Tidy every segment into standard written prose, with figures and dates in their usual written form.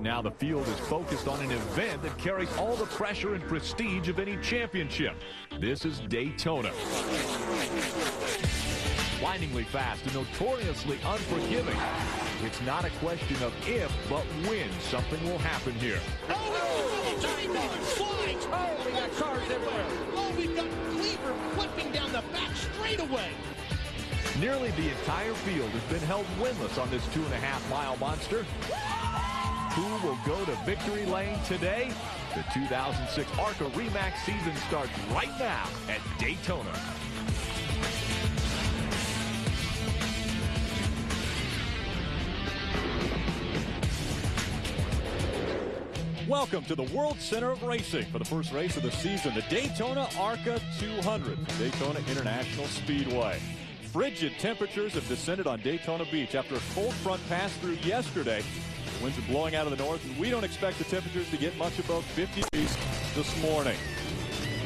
now the field is focused on an event that carries all the pressure and prestige of any championship. This is Daytona. Blindingly fast and notoriously unforgiving. It's not a question of if, but when something will happen here. Oh, Johnny Miller slides. Oh, we got cars everywhere. Oh, we've got Cleaver flipping down the back straightaway. Nearly the entire field has been held winless on this 2.5-mile monster. Who will go to victory lane today? The 2006 ARCA Remax season starts right now at Daytona. Welcome to the World Center of Racing for the first race of the season, the Daytona ARCA 200 from Daytona International Speedway. Frigid temperatures have descended on Daytona Beach after a cold front passed through yesterday. The winds are blowing out of the north, and we don't expect the temperatures to get much above 50 degrees this morning.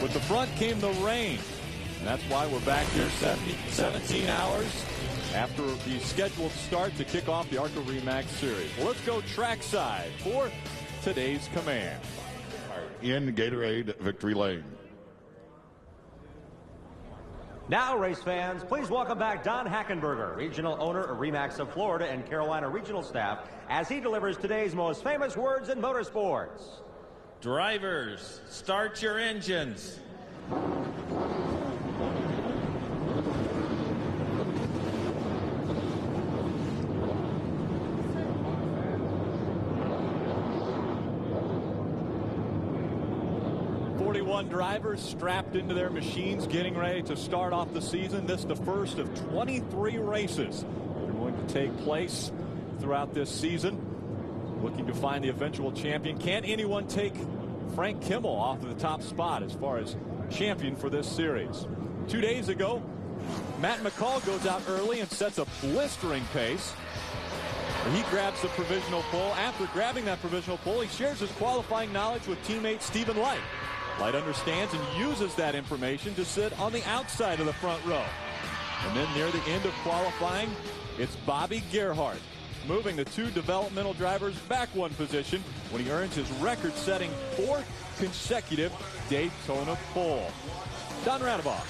With the front came the rain, and that's why we're back here 17 hours after the scheduled start to kick off the ARCA Remax Series. Well, let's go trackside for today's command. In Gatorade Victory Lane. Now, race fans, please welcome back Don Hackenberger, regional owner of Remax of Florida and Carolina regional staff, as he delivers today's most famous words in motorsports. Drivers, start your engines. 41 drivers strapped into their machines getting ready to start off the season. This is the first of 23 races that are going to take place throughout this season. Looking to find the eventual champion. Can anyone take Frank Kimmel off of the top spot as far as champion for this series? 2 days ago, Matt McCall goes out early and sets a blistering pace. He grabs the provisional pole. After grabbing that provisional pole, he shares his qualifying knowledge with teammate Stephen Light. Light understands and uses that information to sit on the outside of the front row. And then near the end of qualifying, it's Bobby Gerhardt, moving the two developmental drivers back one position when he earns his record-setting 4th consecutive Daytona pole. Don Radabaugh.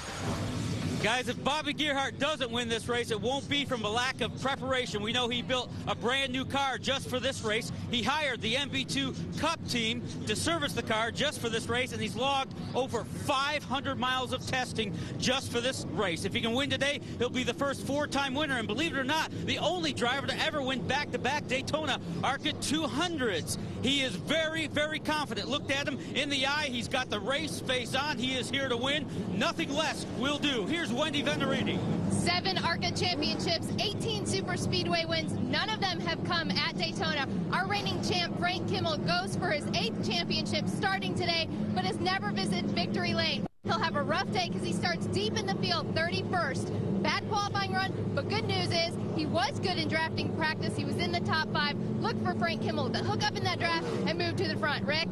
Guys, if Bobby Gerhardt doesn't win this race, it won't be from a lack of preparation. We know he built a brand new car just for this race. He hired the MB2 Cup team to service the car just for this race, and he's logged over 500 miles of testing just for this race. If he can win today, he'll be the first 4-time winner, and believe it or not, the only driver to ever win back-to-back Daytona ARCA 200s. He is very, very confident. Looked at him in the eye. He's got the race face on. He is here to win. Nothing less will do. Here's Wendy Venturini. 7 ARCA championships, 18 super speedway wins. None of them have come at Daytona. Our reigning champ, Frank Kimmel, goes for his 8th championship starting today, but has never visited victory lane. He'll have a rough day because he starts deep in the field, 31st. Bad qualifying run, but good news is he was good in drafting practice. He was in the top 5. Look for Frank Kimmel to hook up in that draft and move to the front. Rick?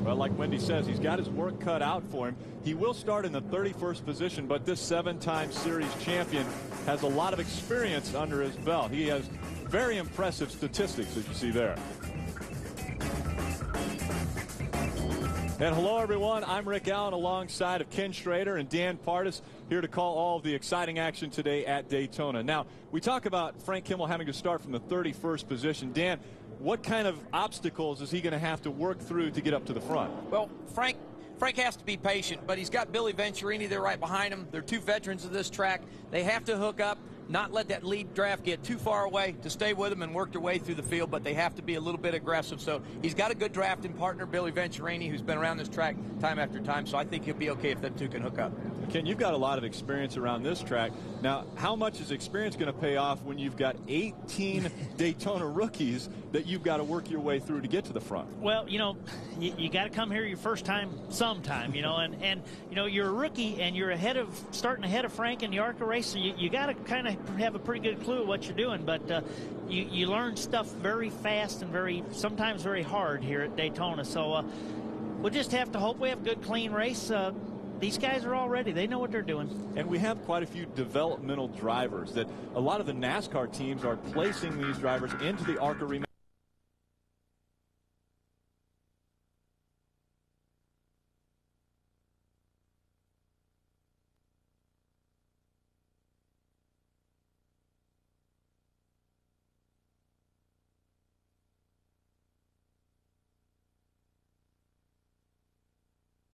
Well, like Wendy says, he's got his work cut out for him. He will start in the 31st position, but this 7-time series champion has a lot of experience under his belt. He has very impressive statistics, as you see there. And hello, everyone. I'm Rick Allen alongside of Ken Schrader and Dan Pardis, here to call all of the exciting action today at Daytona. Now, we talk about Frank Kimmel having to start from the 31st position. Dan, what kind of obstacles is he going to have to work through to get up to the front? Well, Frank has to be patient, but he's got Billy Venturini there right behind him. They're two veterans of this track. They have to hook up, not let that lead draft get too far away, to stay with them and work their way through the field, but they have to be a little bit aggressive. So he's got a good drafting partner, Billy Venturini, who's been around this track time after time, so I think he'll be okay if them two can hook up. Ken, you've got a lot of experience around this track. Now, how much is experience going to pay off when you've got 18 Daytona rookies that you've got to work your way through to get to the front? Well, you know, you got to come here your first time sometime, you know, and you know, you're a rookie and you're starting ahead of Frank in the ARCA race, so you got to kind of have a pretty good clue of what you're doing, but you learn stuff very fast and sometimes very hard here at Daytona. So we'll just have to hope we have a good, clean race. These guys are all ready. They know what they're doing. And we have quite a few developmental drivers that a lot of the NASCAR teams are placing these drivers into the ARCA Re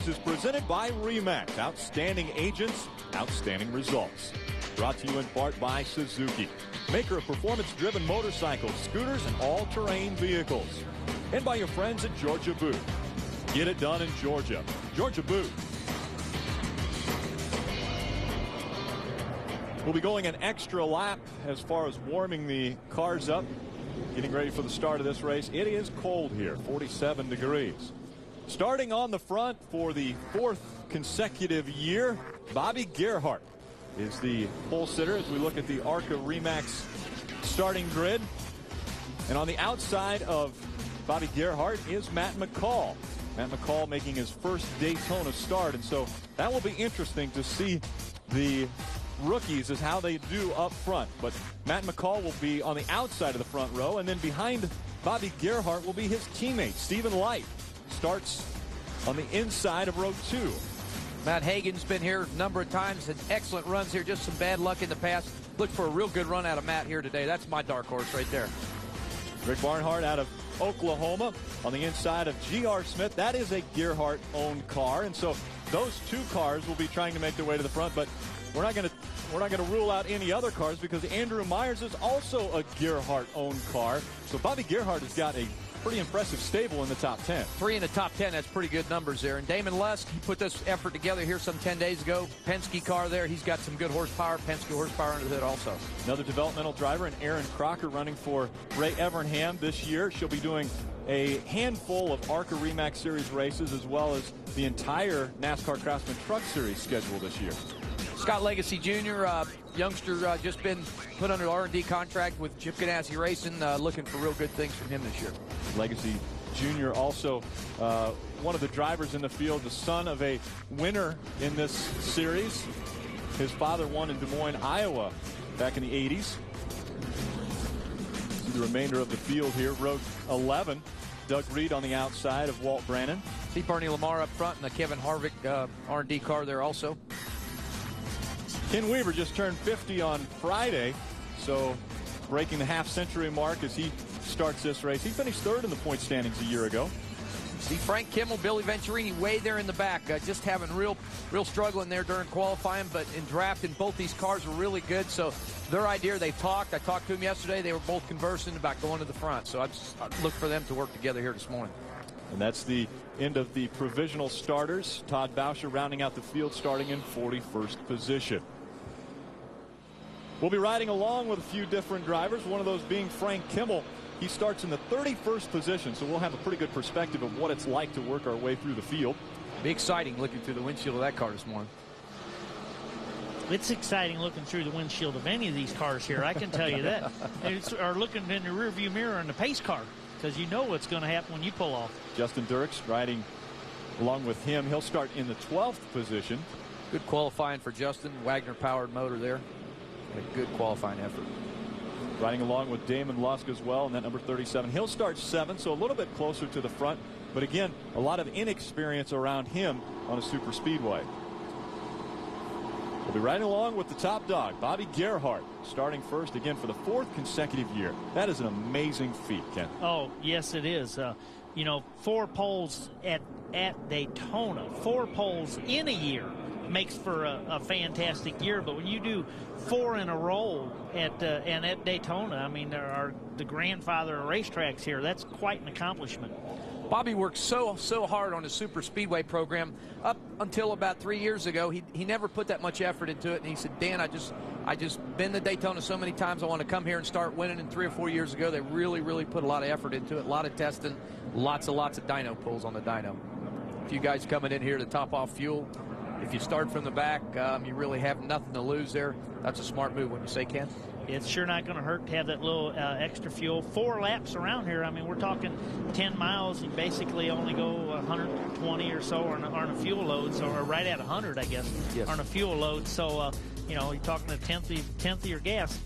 is presented by RE/MAX. Outstanding agents, outstanding results. Brought to you in part by Suzuki, maker of performance-driven motorcycles, scooters, and all-terrain vehicles. And by your friends at Georgia Boot. Get it done in Georgia. Georgia Boot. We'll be going an extra lap as far as warming the cars up, getting ready for the start of this race. It is cold here, 47 degrees. Starting on the front for the 4th consecutive year, Bobby Gerhart is the pole sitter as we look at the ARCA Re/MAX starting grid. And on the outside of Bobby Gerhart is Matt McCall. Matt McCall making his first Daytona start, and so that will be interesting to see the rookies as how they do up front. But Matt McCall will be on the outside of the front row, and then behind Bobby Gerhart will be his teammate Stephen Light. Starts on the inside of row 2. Matt Hagan's been here a number of times, had excellent runs here, just some bad luck in the past. Look for a real good run out of Matt here today. That's my dark horse right there. Rick Barnhart out of Oklahoma on the inside of G.R. Smith. That is a Gerhart-owned car, and so those 2 cars will be trying to make their way to the front, but we're not going to rule out any other cars because Andrew Myers is also a Gerhart-owned car. So Bobby Gerhart has got a pretty impressive stable in the top 10. 3 in the top 10, that's pretty good numbers there. And Damon Lusk, he put this effort together here some 10 days ago. Penske car there, he's got some good horsepower, Penske horsepower under the hood also. Another developmental driver, and Aaron Crocker running for Ray Evernham this year. She'll be doing a handful of ARCA Re/MAX Series races as well as the entire NASCAR Craftsman Truck Series schedule this year. Scott Legacy Jr., youngster, just been put under R&D contract with Chip Ganassi Racing, looking for real good things from him this year. Legacy Jr. also one of the drivers in the field, the son of a winner in this series. His father won in Des Moines, Iowa back in the 80s. See the remainder of the field here. Row 11, Doug Reed on the outside of Walt Brannon. See Bernie Lamar up front and the Kevin Harvick R&D car there also. Ken Weaver just turned 50 on Friday, so breaking the half-century mark as he starts this race. He finished 3rd in the point standings a year ago. See Frank Kimmel, Billy Venturini way there in the back, just having real struggling there during qualifying, but in drafting both these cars were really good. So their idea, they talked. I talked to them yesterday. They were both conversing about going to the front. So I look for them to work together here this morning. And that's the end of the provisional starters. Todd Boucher rounding out the field, starting in 41st position. We'll be riding along with a few different drivers, one of those being Frank Kimmel. He starts in the 31st position, so we'll have a pretty good perspective of what it's like to work our way through the field. Be exciting looking through the windshield of that car this morning. It's exciting looking through the windshield of any of these cars here, I can tell you that. Or looking in the rearview mirror in the pace car, because you know what's going to happen when you pull off. Justin Dirks riding along with him. He'll start in the 12th position. Good qualifying for Justin. Wagner-powered motor there. A good qualifying effort. Riding along with Damon Lusk as well, and that number 37. He'll start 7th, so a little bit closer to the front. But again, a lot of inexperience around him on a super speedway. We'll be riding along with the top dog, Bobby Gerhart, starting first again for the 4th consecutive year. That is an amazing feat, Ken. Oh, yes, it is. You know, 4 poles at Daytona, 4 poles in a year makes for a fantastic year, but when you do 4 in a row at Daytona, I mean, there are the grandfather of racetracks here. That's quite an accomplishment. Bobby worked so hard on his super speedway program up until about 3 years ago. He never put that much effort into it, and he said, Dan, I just been to Daytona so many times, I want to come here and start winning. And 3 or 4 years ago, they really put a lot of effort into it, a lot of testing, lots of dyno pulls on the dyno. A few guys coming in here to top off fuel. If you start from the back, you really have nothing to lose there. That's a smart move, wouldn't you say, Ken? It's sure not going to hurt to have that little extra fuel. 4 laps around here. I mean, we're talking 10 miles. You basically only go 120 or so on a fuel load, so or right at 100, I guess, yes, on a fuel load. So, you know, you're talking a tenth of your gas.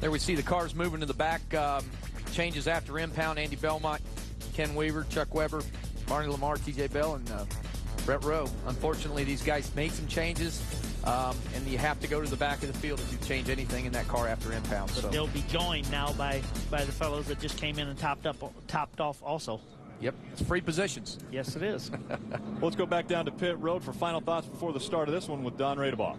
There we see the cars moving to the back. Changes after impound. Andy Belmont, Ken Weaver, Chuck Weber, Barney Lamar, TJ Bell, and Brett Rowe. Unfortunately, these guys made some changes, and you have to go to the back of the field if you change anything in that car after impound. But they'll be joined now by the fellows that just came in and topped off also. Yep, it's free positions. Yes, it is. Let's go back down to pit road for final thoughts before the start of this one with Don Radebaugh.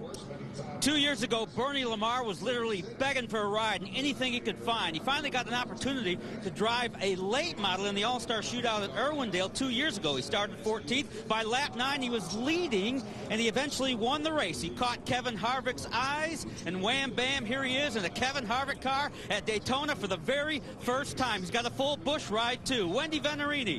2 years ago, Bernie Lamar was literally begging for a ride and anything he could find. He finally got an opportunity to drive a late model in the All-Star Shootout at Irwindale 2 years ago. He started 14th. By lap 9, he was leading, and he eventually won the race. He caught Kevin Harvick's eyes, and wham, bam, here he is in a Kevin Harvick car at Daytona for the very first time. He's got a full Busch ride, too. Wendy Venerini.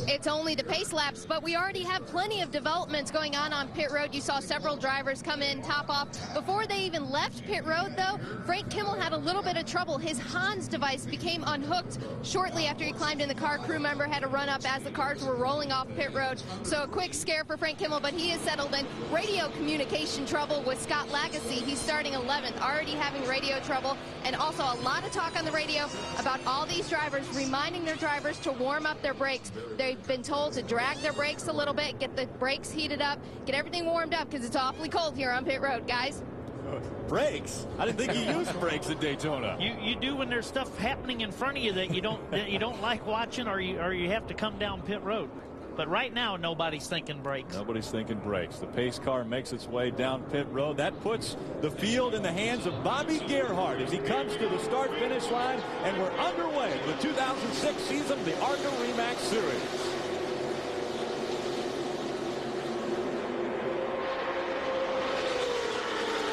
It's only the pace laps, but we already have plenty of developments going on pit road. You saw several drivers come in, top off. Before they even left pit road, though, Frank Kimmel had a little bit of trouble. His Hans device became unhooked shortly after he climbed in the car. Crew member had to run up as the cars were rolling off pit road. So a quick scare for Frank Kimmel, but he is settled in. Radio communication trouble with Scott Lagasse. He's starting 11th, already having radio trouble. And also a lot of talk on the radio about all these drivers reminding their drivers to warm up their brakes. They've been told to drag their brakes a little bit, get the brakes heated up, get everything warmed up because it's awfully cold here on pit road, guys. Brakes? I didn't think you used brakes at Daytona. You do when there's stuff happening in front of you that you don't like watching, or you have to come down pit road. But right now, nobody's thinking brakes. Nobody's thinking brakes. The pace car makes its way down pit road. That puts the field in the hands of Bobby Gerhart as he comes to the start-finish line, and we're underway with the 2006 season of the ARCA Remax Series.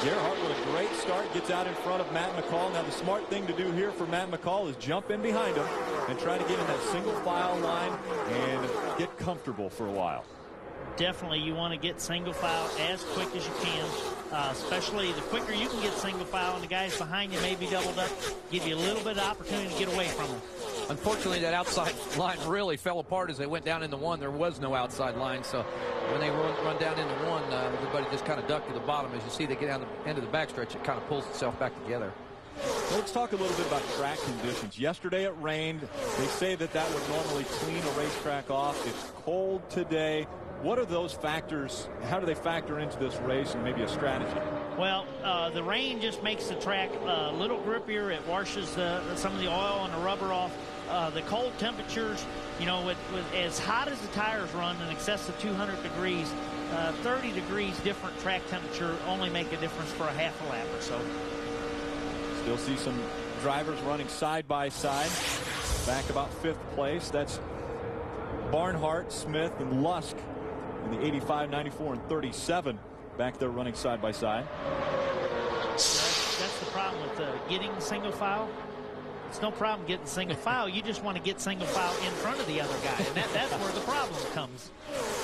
Gerhart with a great start, gets out in front of Matt McCall. Now the smart thing to do here for Matt McCall is jump in behind him and try to get in that single file line and get comfortable for a while. Definitely you want to get single file as quick as you can, especially the quicker you can get single file and the guys behind you may be doubled up, give you a little bit of opportunity to get away from them. Unfortunately, that outside line really fell apart as they went down into one. There was no outside line, so when they run down into one, everybody just kind of ducked to the bottom. As you see, they get down the end of the backstretch, it kind of pulls itself back together. Well, let's talk a little bit about track conditions. Yesterday it rained. They say that would normally clean a racetrack off. It's cold today. What are those factors? How do they factor into this race and maybe a strategy? Well, the rain just makes the track a little grippier. It washes some of the oil and the rubber off. The cold temperatures, you know, with as hot as the tires run in excess of 200 degrees, 30 degrees different track temperature only make a difference for a half a lap or so. Still see some drivers running side by side. Back about 5th place. That's Barnhart, Smith, and Lusk in the 85, 94, and 37. Back there running side by side. That's the problem with getting single file. It's no problem getting single file. You just want to get single file in front of the other guy, and that's where the problem comes.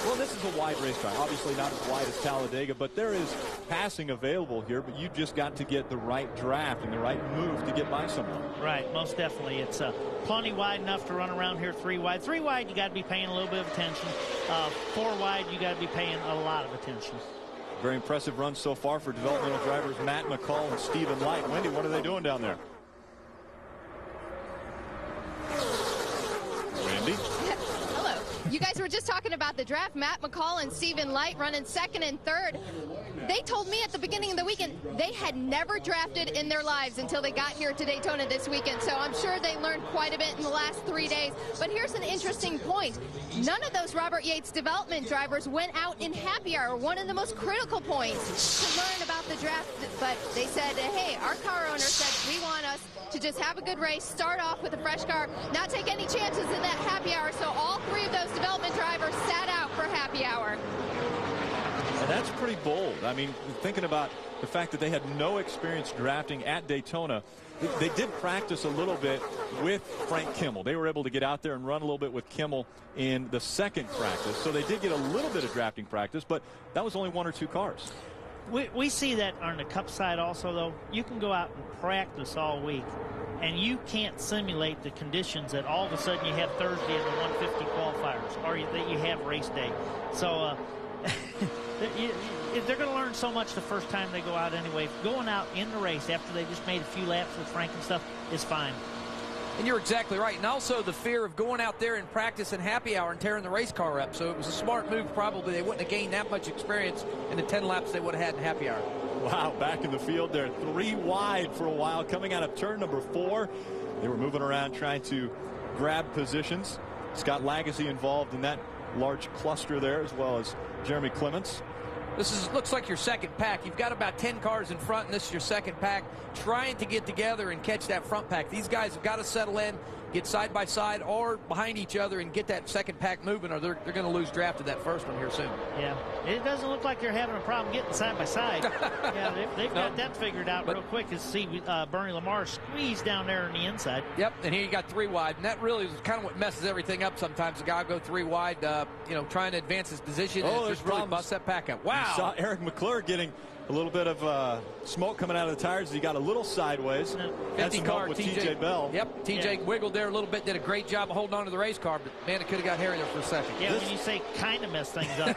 Well, this is a wide racetrack. Obviously not as wide as Talladega, but there is passing available here, but you just got to get the right draft and the right move to get by someone. Right, most definitely. It's plenty wide enough to run around here 3 wide. 3 wide, you got to be paying a little bit of attention. 4 wide, you got to be paying a lot of attention. Very impressive run so far for developmental drivers Matt McCall and Stephen Light. Wendy, what are they doing down there? Randy? Hello. You guys were just talking about the draft. Matt McCall and Stephen Light running 2nd and 3rd. They told me at the beginning of the weekend they had never drafted in their lives until they got here to Daytona this weekend. So I'm sure they learned quite a bit in the last 3 days. But here's an interesting point. None of those Robert Yates development drivers went out in happy hour, one of the most critical points to learn about the draft. But they said, hey, our car owner said we want us to just have a good race, start off with a fresh car, not take any chances in that happy hour. So all 3 of those development drivers sat out for happy hour. And that's pretty bold. I mean, thinking about the fact that they had no experience drafting at Daytona, they did practice a little bit with Frank Kimmel. They were able to get out there and run a little bit with Kimmel in the 2nd practice. So they did get a little bit of drafting practice, but that was only 1 or 2 cars. We see that on the Cup side also, though. You can go out and practice all week, and you can't simulate the conditions that all of a sudden you have Thursday in the 150 qualifiers, or that you have race day. So they're going to learn so much the first time they go out anyway. Going out in the race after they just made a few laps with Frank and stuff is fine. And you're exactly right. And also the fear of going out there and practice in happy hour and tearing the race car up. So it was a smart move. Probably they wouldn't have gained that much experience in the 10 laps they would have had in happy hour. Wow, back in the field there, 3 wide for a while. Coming out of turn number 4, they were moving around trying to grab positions. Scott Lagasse involved in that large cluster there, as well as Jeremy Clements. Looks like your second pack. You've got about 10 cars in front, and this is your second pack, trying to get together and catch that front pack. These guys have got to settle in, get side by side or behind each other and get that second pack moving, or they're going to lose draft of that first one here soon. Yeah, it doesn't look like they're having a problem getting side by side. Yeah, they've got that figured out real quick. You see Bernie Lamar squeeze down there on the inside. Yep, and here you got 3 wide, and that really is kind of what messes everything up sometimes. The guy will go 3 wide, trying to advance his position, and just really bust that pack up. Wow. You saw Eric McClure getting a little bit of smoke coming out of the tires. He got a little sideways. 50 car with TJ Bell. Yep, TJ wiggled there a little bit, did a great job of holding on to the race car, but man, it could have got hairy there for a second. Yeah, when you say kind of messed things up,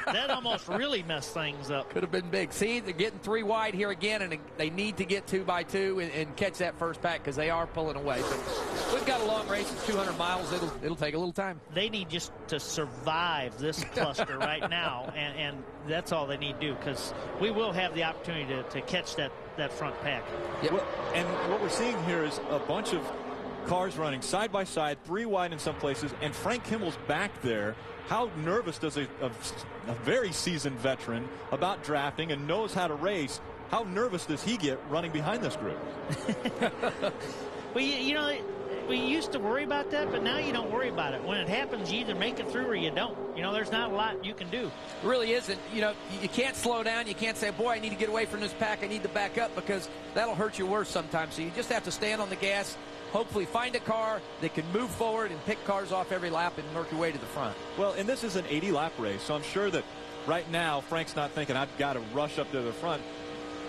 that almost really messed things up. Could have been big. See, they're getting 3 wide here again, and they need to get 2 by 2 and catch that first pack because they are pulling away. But we've got a long race. It's 200 miles. It'll take a little time. They need just to survive this cluster right now, and that's all they need to do, because we will have the opportunity to catch that front pack. Yep. Well, and what we're seeing here is a bunch of cars running side by side, 3 wide in some places, and Frank Kimmel's back there. How nervous does a very seasoned veteran about drafting and knows how to race, how nervous does he get running behind this group? Well, we used to worry about that, but now you don't worry about it. When it happens, you either make it through or you don't. There's not a lot you can do. It really isn't. You can't slow down. You can't say, boy, I need to get away from this pack. I need to back up, because that'll hurt you worse sometimes. So you just have to stand on the gas, hopefully find a car that can move forward and pick cars off every lap and work your way to the front. Well, and this is an 80-lap race, so I'm sure that right now Frank's not thinking, I've got to rush up to the front.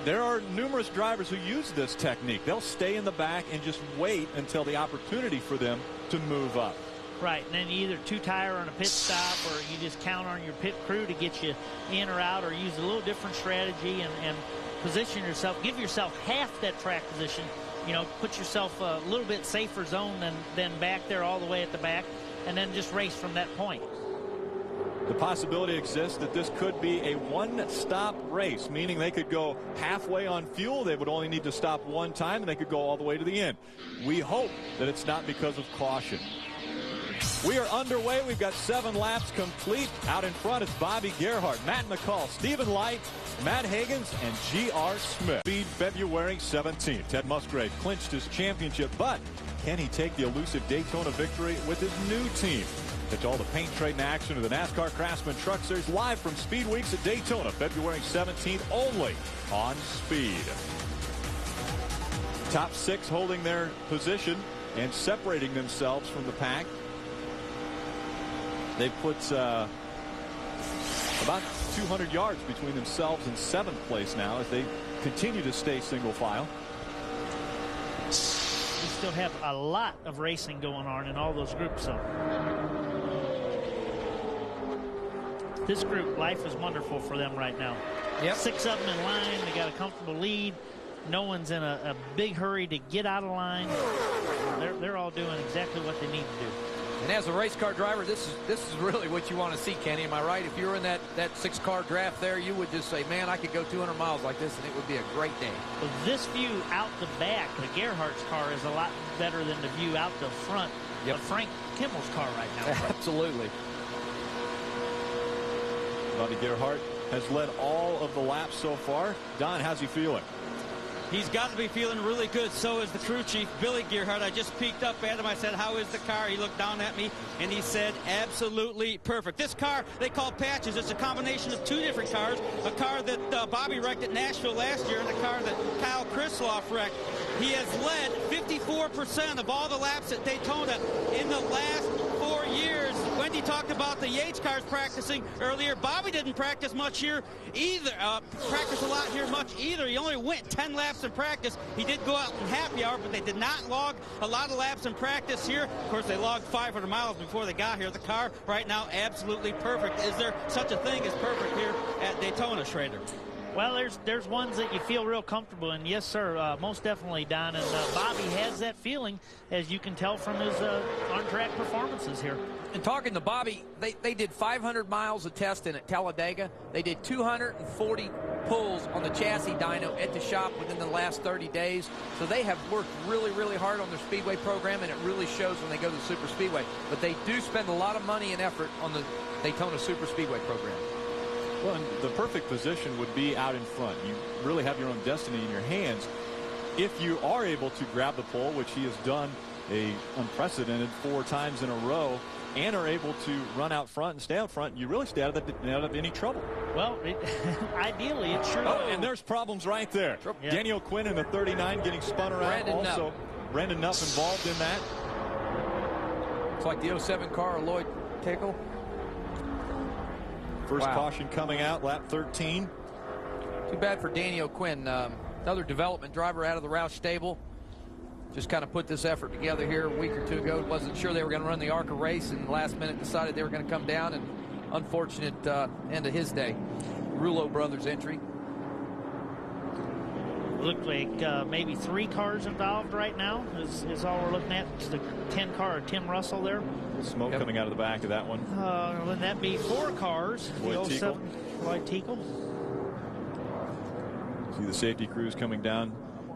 There are numerous drivers who use this technique. They'll stay in the back and just wait until the opportunity for them to move up. Right, and then you either 2-tire on a pit stop, or you just count on your pit crew to get you in or out, or use a little different strategy and position yourself. Give yourself half that track position. Put yourself a little bit safer zone than back there all the way at the back, and then just race from that point. The possibility exists that this could be a one-stop race, meaning they could go halfway on fuel. They would only need to stop one time, and they could go all the way to the end. We hope that it's not because of caution. We are underway. We've got 7 laps complete. Out in front is Bobby Gerhart, Matt McCall, Stephen Light, Matt Higgins, and G.R. Smith. Speed February 17th. Ted Musgrave clinched his championship, but can he take the elusive Daytona victory with his new team? Catch all the paint, trade, and action of the NASCAR Craftsman Truck Series live from Speed Weeks at Daytona, February 17th, only on Speed. Top 6 holding their position and separating themselves from the pack. They've put about 200 yards between themselves and 7th place now as they continue to stay single file. We still have a lot of racing going on in all those groups, so this group, life is wonderful for them right now. Yep. 6 of them in line. They got a comfortable lead. No one's in a big hurry to get out of line. They're all doing exactly what they need to do. And as a race car driver, this is really what you want to see, Kenny. Am I right? If you were in that 6-car draft there, you would just say, man, I could go 200 miles like this, and it would be a great day. Well, this view out the back, the Gerhardt's car, is a lot better than the view out the front of Frank Kimmel's car right now. Absolutely. Bobby Gerhart has led all of the laps so far. Don, how's he feeling? He's got to be feeling really good. So is the crew chief, Billy Gerhart. I just peeked up at him. I said, how is the car? He looked down at me, and he said, absolutely perfect. This car, they call Patches. It's a combination of 2 different cars, a car that Bobby wrecked at Nashville last year and a car that Kyle Krisloff wrecked. He has led 54% of all the laps at Daytona in the last 4 years. Wendy talked about the Yates cars practicing earlier. Bobby didn't practice much here either. Practice a lot here much either. He only went 10 laps in practice. He did go out in happy hour, but they did not log a lot of laps in practice here. Of course, they logged 500 miles before they got here. The car right now absolutely perfect. Is there such a thing as perfect here at Daytona, Schrader? Well, there's ones that you feel real comfortable in. Yes, sir, most definitely, Don. And Bobby has that feeling, as you can tell from his on-track performances here. And talking to Bobby, they did 500 miles of testing at Talladega. They did 240 pulls on the chassis dyno at the shop within the last 30 days. So they have worked really, really hard on their Speedway program, and it really shows when they go to the Super Speedway. But they do spend a lot of money and effort on the Daytona Super Speedway program. Well, and the perfect position would be out in front. You really have your own destiny in your hands. If you are able to grab the pole, which he has done a unprecedented 4 times in a row, and are able to run out front and stay out front, you really stay out of any trouble. Well, ideally, it sure. Oh, and there's problems right there. Yeah. Danny O'Quinn in the 39 getting spun around. Brandon Nuff involved in that. It's like the 07 car of Lloyd Tickle. First caution coming out, lap 13. Too bad for Danny O'Quinn. Another development driver out of the Roush stable. Just kind of put this effort together here a week or 2 ago. Wasn't sure they were going to run the ARCA race, and last minute decided they were going to come down, and unfortunate end of his day. Rouleau brothers entry. Looked like maybe 3 cars involved right now is all we're looking at. It's the 10 car of Tim Russell there. Smoke coming out of the back of that one. Wouldn't that be 4 cars? Lloyd Tickle. Lloyd Tickle. See the safety crews coming down,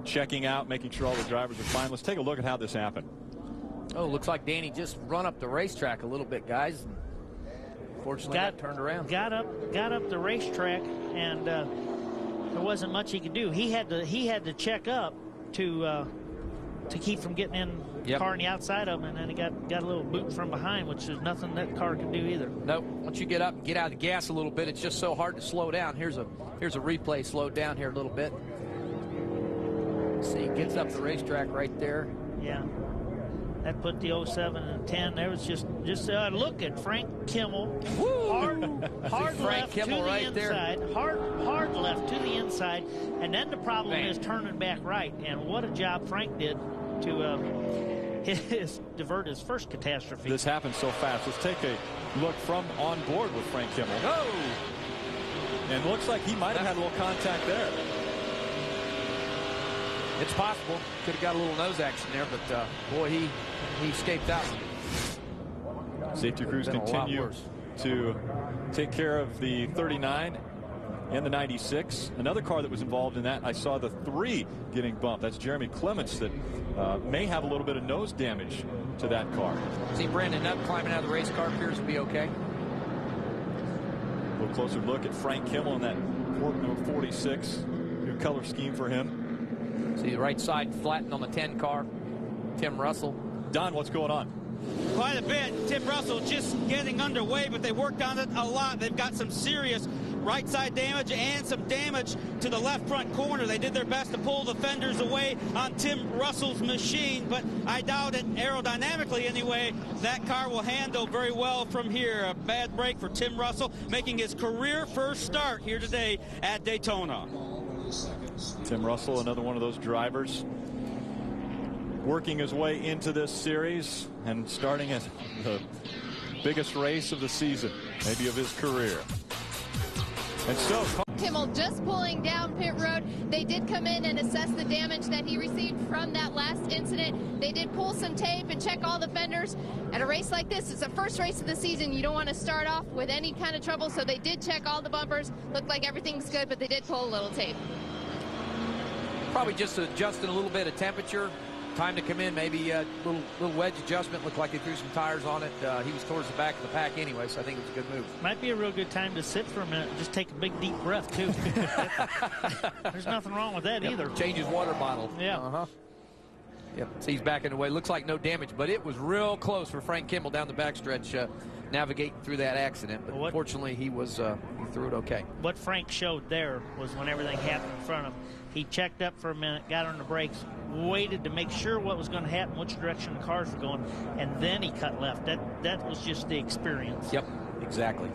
checking out, making sure all the drivers are fine. Let's take a look at how this happened. Oh, looks like Danny just run up the racetrack a little bit, guys. Fortunately, got turned around. Got up the racetrack, and there wasn't much he could do. He had to check up to keep from getting in the car on the outside of him, and then he got a little boot from behind, which is nothing that car can do either. Nope. Once you get up and get out of the gas a little bit, it's just so hard to slow down. Here's a replay slowed down here a little bit. See, gets up the racetrack right there. Yeah. That put the 07 and 10. There was just look at Frank Kimmel. Hard left to the inside. Hard left to the inside. And then the problem is turning back right. And what a job Frank did to divert his first catastrophe. This happened so fast. Let's take a look from on board with Frank Kimmel. Oh! And looks like he might have had a little contact there. It's possible. Could have got a little nose action there, but boy, he escaped out. Safety crews continue to take care of the 39 and the 96. Another car that was involved in that, I saw the 3 getting bumped. That's Jeremy Clements that may have a little bit of nose damage to that car. See Brandon Nutt climbing out of the race car, appears to be okay. A little closer look at Frank Kimmel in that port number 46. New color scheme for him. See the right side flattened on the 10 car. Tim Russell. Don, what's going on? Quite a bit. Tim Russell just getting underway, but they worked on it a lot. They've got some serious right side damage and some damage to the left front corner. They did their best to pull the fenders away on Tim Russell's machine, but I doubt it, aerodynamically anyway, that car will handle very well from here. A bad break for Tim Russell, making his career first start here today at Daytona. Tim Russell, another one of those drivers working his way into this series and starting at the biggest race of the season, maybe of his career. And so Kimmel just pulling down pit road. They did come in and assess the damage that he received from that last incident. They did pull some tape and check all the fenders. At a race like this, it's the first race of the season. You don't want to start off with any kind of trouble, so they did check all the bumpers. Looked like everything's good, but they did pull a little tape. Probably just adjusting a little bit of temperature. Time to come in, maybe a little wedge adjustment. Looked like they threw some tires on it. He was towards the back of the pack anyway, so I think it was a good move. Might be a real good time to sit for a minute and just take a big deep breath too. There's nothing wrong with that either. Change his water bottle. Yeah. Yep. See, he's backing away. Looks like no damage, but it was real close for Frank Kimmel down the backstretch, navigating through that accident. But fortunately, he was he threw it okay. What Frank showed there was when everything happened in front of him, he checked up for a minute, got on the brakes, waited to make sure what was going to happen, which direction the cars were going, and then he cut left. That was just the experience. Yep, exactly.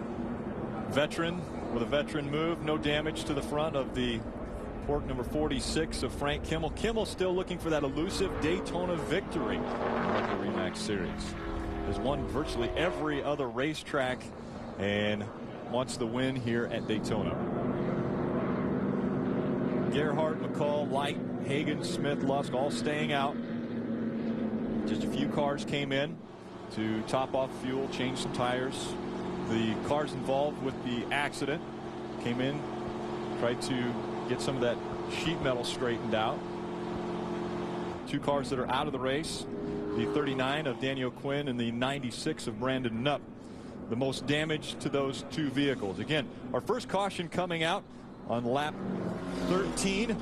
Veteran with a veteran move, no damage to the front of the port number 46 of Frank Kimmel. Kimmel still looking for that elusive Daytona victory in the ARCA Re Series. Has won virtually every other racetrack and wants the win here at Daytona. Gerhardt, McCall, Light, Hagan, Smith, Lusk all staying out. Just a few cars came in to top off fuel, change some tires. The cars involved with the accident came in Tried to get some of that sheet metal straightened out. Two cars that are out of the race. The 39 of Daniel Quinn and the 96 of Brandon Knupp. The most damage to those two vehicles. Again, our first caution coming out on lap 13.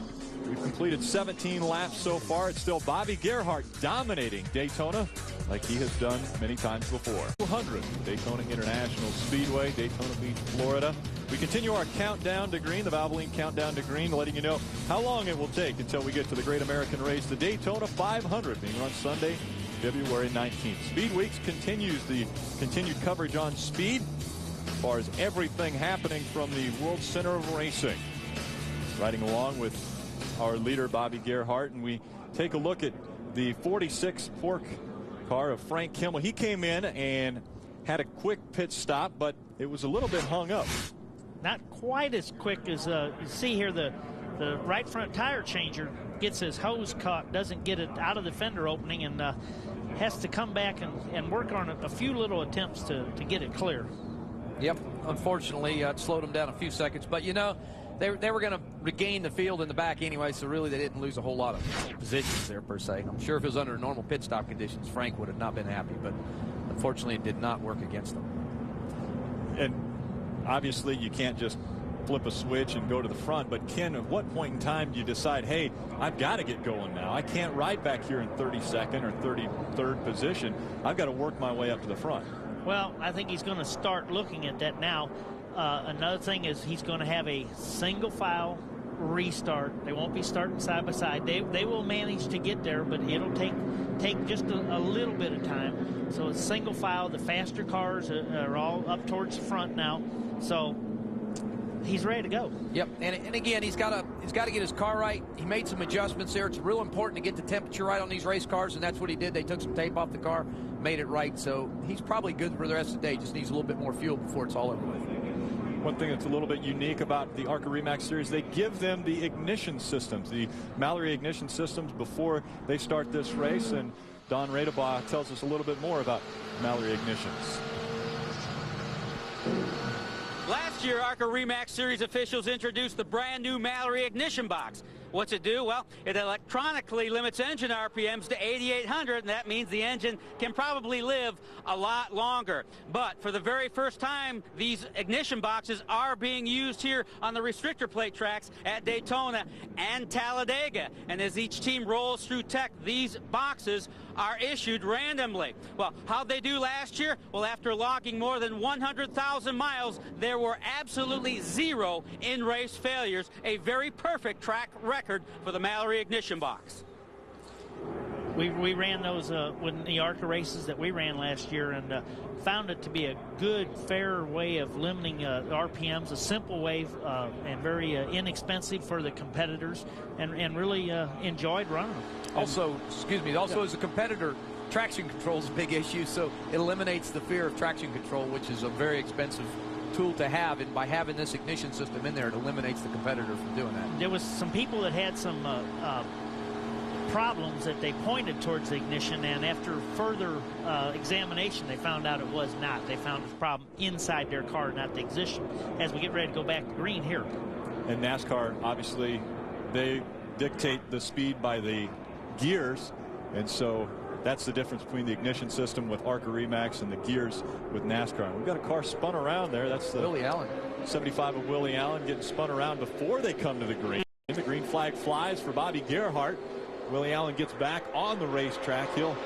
We've completed 17 laps so far. It's still Bobby Gerhart dominating Daytona like he has done many times before. 200 Daytona International Speedway, Daytona Beach, Florida. We continue our countdown to green, the Valvoline countdown to green, letting you know how long it will take until we get to the Great American Race, the Daytona 500, being run Sunday, February 19th. Speed Weeks continues the continued coverage on speed as far as everything happening from the World Center of Racing. Riding along with our leader, Bobby Gerhart, and we take a look at the 46 Pork car of Frank Kimmel. He came in and had a quick pit stop, but it was a little bit hung up. Not quite as quick as you see here. The right front tire changer gets his hose caught, doesn't get it out of the fender opening, and has to come back and work on a few little attempts to get it clear. Yep, unfortunately, it slowed him down a few seconds, but you know, they were going to regain the field in the back anyway, so really they didn't lose a whole lot of positions there per se. I'm sure if it was under normal pit stop conditions, Frank would have not been happy, but unfortunately it did not work against them. And obviously you can't just flip a switch and go to the front, but Ken, at what point in time do you decide, hey, I've got to get going now? I can't ride back here in 32nd or 33rd position. I've got to work my way up to the front. Well, I think he's going to start looking at that now. Another thing is he's going to have a single file restart. They won't be starting side by side. They will manage to get there, but it'll take just a little bit of time. So it's single file. The faster cars are all up towards the front now. So he's ready to go. Yep, and again, he's got to get his car right. He made some adjustments there. It's real important to get the temperature right on these race cars, and that's what he did. They took some tape off the car, made it right. So he's probably good for the rest of the day. Just needs a little bit more fuel before it's all over with. One thing that's a little bit unique about the ARCA Remax series, they give them the ignition systems, the Mallory ignition systems, before they start this race. And Don Radebaugh tells us a little bit more about Mallory ignitions. Last year, ARCA Remax Series officials introduced the brand new Mallory ignition box. What's it do? Well, it electronically limits engine RPMs to 8,800, and that means the engine can probably live a lot longer. But for the very first time, these ignition boxes are being used here on the restrictor plate tracks at Daytona and Talladega. And as each team rolls through tech, these boxes are issued randomly. Well, how'd they do last year? Well, after logging more than 100,000 miles, there were absolutely 0 in-race failures, a very perfect track record for the Mallory ignition box. We ran those with the ARCA races that we ran last year, and found it to be a good, fair way of limiting RPMs, a simple way and very inexpensive for the competitors, and really enjoyed running them. Also, as a competitor, traction control is a big issue, so it eliminates the fear of traction control, which is a very expensive tool to have, and by having this ignition system in there, it eliminates the competitor from doing that. There was some people that had some problems that they pointed towards the ignition, and after further examination, they found out it was not. They found the problem inside their car, not the ignition, as we get ready to go back to green here. And NASCAR, obviously, they dictate the speed by the gears, and so that's the difference between the ignition system with ARCA Remax and the gears with NASCAR. We've got a car spun around there. That's the Willie Allen. 75 of Willie Allen getting spun around before they come to the green. The green flag flies for Bobby Gerhart. Willie Allen gets back on the racetrack. He'll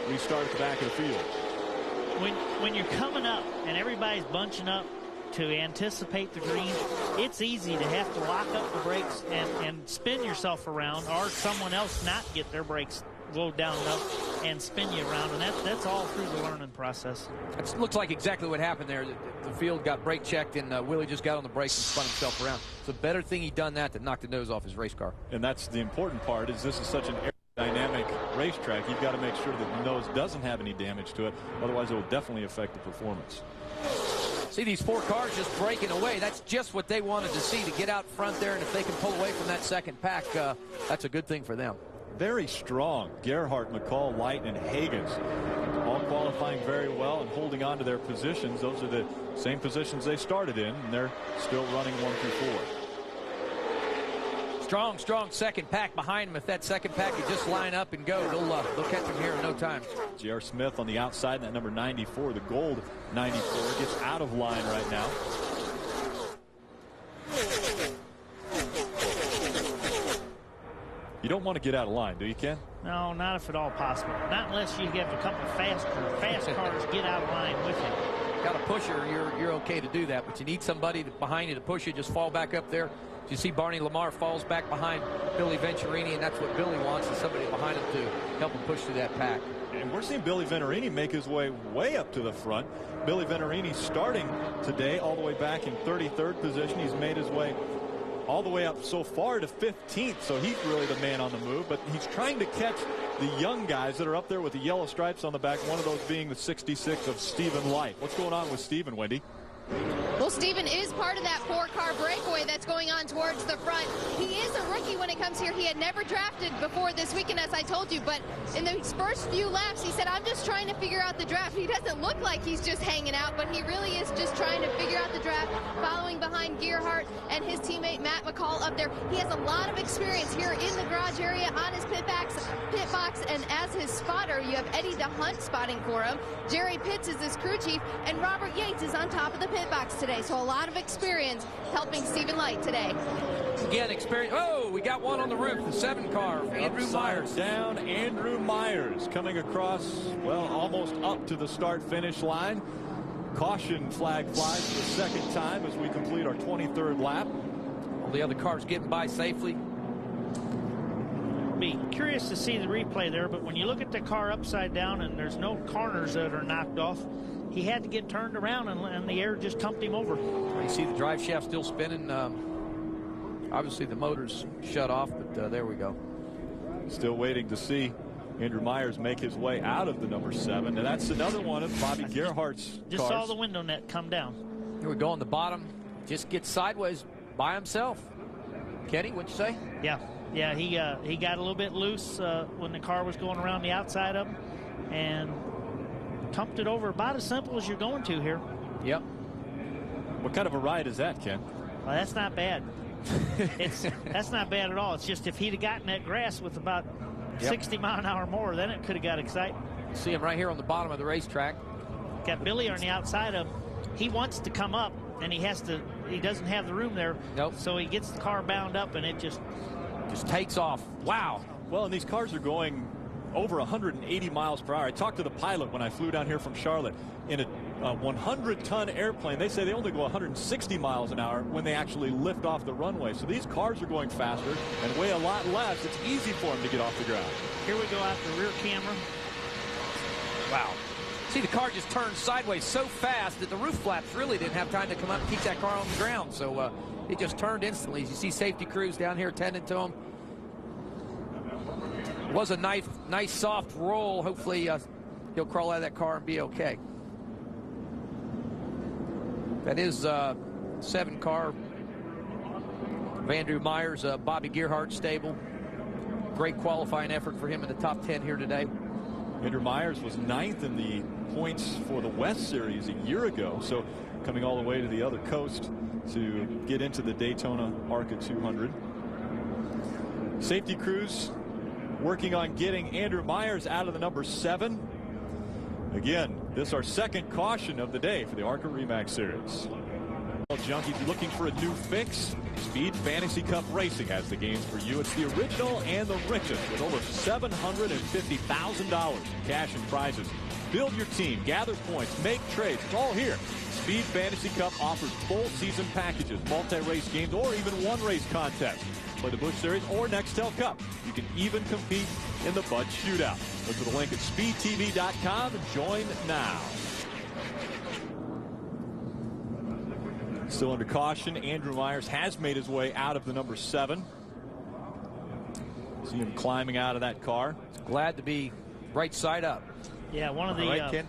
restart at the back of the field. When you're coming up and everybody's bunching up to anticipate the green, it's easy to have to lock up the brakes and spin yourself around, or someone else not get their brakes low down enough and spin you around, and that's all through the learning process. It looks like exactly what happened there. The field got brake checked, and Willie just got on the brakes and spun himself around. It's a better thing he done that than knock the nose off his race car. And that's the important part, is this is such an aerodynamic racetrack. You've got to make sure that the nose doesn't have any damage to it. Otherwise, it will definitely affect the performance. See these four cars just breaking away. That's just what they wanted to see, to get out front there, and if they can pull away from that second pack, that's a good thing for them. Very strong. Gerhart, McCall, Light, and Hagens all qualifying very well and holding on to their positions. Those are the same positions they started in, and they're still running 1 through 4. Strong second pack behind him. If that second pack could just line up and go, they'll catch him here in no time. J.R. Smith on the outside, that number 94, the gold 94, gets out of line right now. You don't want to get out of line, do you, Ken? No, not if at all possible. Not unless you have a couple of fast cars get out of line with you. Got a pusher, you're okay to do that, but you need somebody behind you to push you. Just fall back up there. You see Barney Lamar falls back behind Billy Venturini, and that's what Billy wants, is somebody behind him to help him push through that pack. And we're seeing Billy Venturini make his way up to the front. Billy Venturini starting today all the way back in 33rd position. He's made his way all the way up so far to 15th, so he's really the man on the move, but he's trying to catch the young guys that are up there with the yellow stripes on the back, one of those being the 66 of Stephen Light. What's going on with Stephen, Wendy? Well, Stephen is part of that 4-car breakaway that's going on towards the front. He is a rookie when it comes here. He had never drafted before this weekend, as I told you, but in the first few laps, he said, I'm just trying to figure out the draft. He doesn't look like he's just hanging out, but he really is just trying to figure out the draft, following behind Gearhart and his teammate Matt McCall up there. He has a lot of experience here in the garage area on his pit box, and as his spotter, you have Eddie DeHunt spotting for him. Jerry Pitts is his crew chief, and Robert Yates is on top of the pit box today. So a lot of experience helping Stephen Light today. Again, experience. Oh, we got one on the roof. The 7-car, Andrew Myers. Down, Andrew Myers coming across, well, almost up to the start-finish line. Caution flag flies for the second time as we complete our 23rd lap. All the other cars getting by safely. Be curious to see the replay there, but when you look at the car upside down and there's no corners that are knocked off, he had to get turned around and the air just tumped him over. You see the drive shaft still spinning. Obviously the motor's shut off, but there we go. Still waiting to see Andrew Myers make his way out of the number 7, and that's another one of Bobby Gerhardt's just cars. saw the window net come down. Here we go on the bottom. Just gets sideways by himself. Kenny, what'd you say? Yeah, he got a little bit loose when the car was going around the outside of him and tumped it over, about as simple as you're going to here. Yep. What kind of a ride is that, Ken? Well, that's not bad. That's not bad at all. It's just if he'd have gotten that grass with about 60 mile an hour more, then it could have got exciting. See him right here on the bottom of the racetrack. Got Billy on the outside of him. He wants to come up, and he doesn't have the room there. Nope. So he gets the car bound up, and it just takes off. Wow. Well, and these cars are going over 180 miles per hour. I talked to the pilot when I flew down here from Charlotte. In a 100-ton airplane, they say they only go 160 miles an hour when they actually lift off the runway. So these cars are going faster and weigh a lot less. It's easy for them to get off the ground. Here we go out the rear camera. Wow. See, the car just turned sideways so fast that the roof flaps really didn't have time to come up and keep that car on the ground. So it just turned instantly. As you see safety crews down here tending to him. Was a nice soft roll. Hopefully he'll crawl out of that car and be okay. That is 7-car of Andrew Myers, Bobby Gearhart stable. Great qualifying effort for him in the top 10 here today. Andrew Myers was 9th in the points for the West Series a year ago, so coming all the way to the other coast to get into the Daytona ARCA 200. Safety crews working on getting Andrew Myers out of the number 7. Again, this is our second caution of the day for the ARCA Remax Series. Junkies looking for a new fix? Speed Fantasy Cup Racing has the games for you. It's the original and the richest, with over $750,000 in cash and prizes. Build your team, gather points, make trades. It's all here. Speed Fantasy Cup offers full season packages, multi-race games, or even one-race contests. Play the Busch Series or Nextel Cup. You can even compete in the Bud Shootout. Look for the link at speedtv.com and join now. Still under caution, Andrew Myers has made his way out of the number 7. See him climbing out of that car. Glad to be right side up. Yeah, one of the I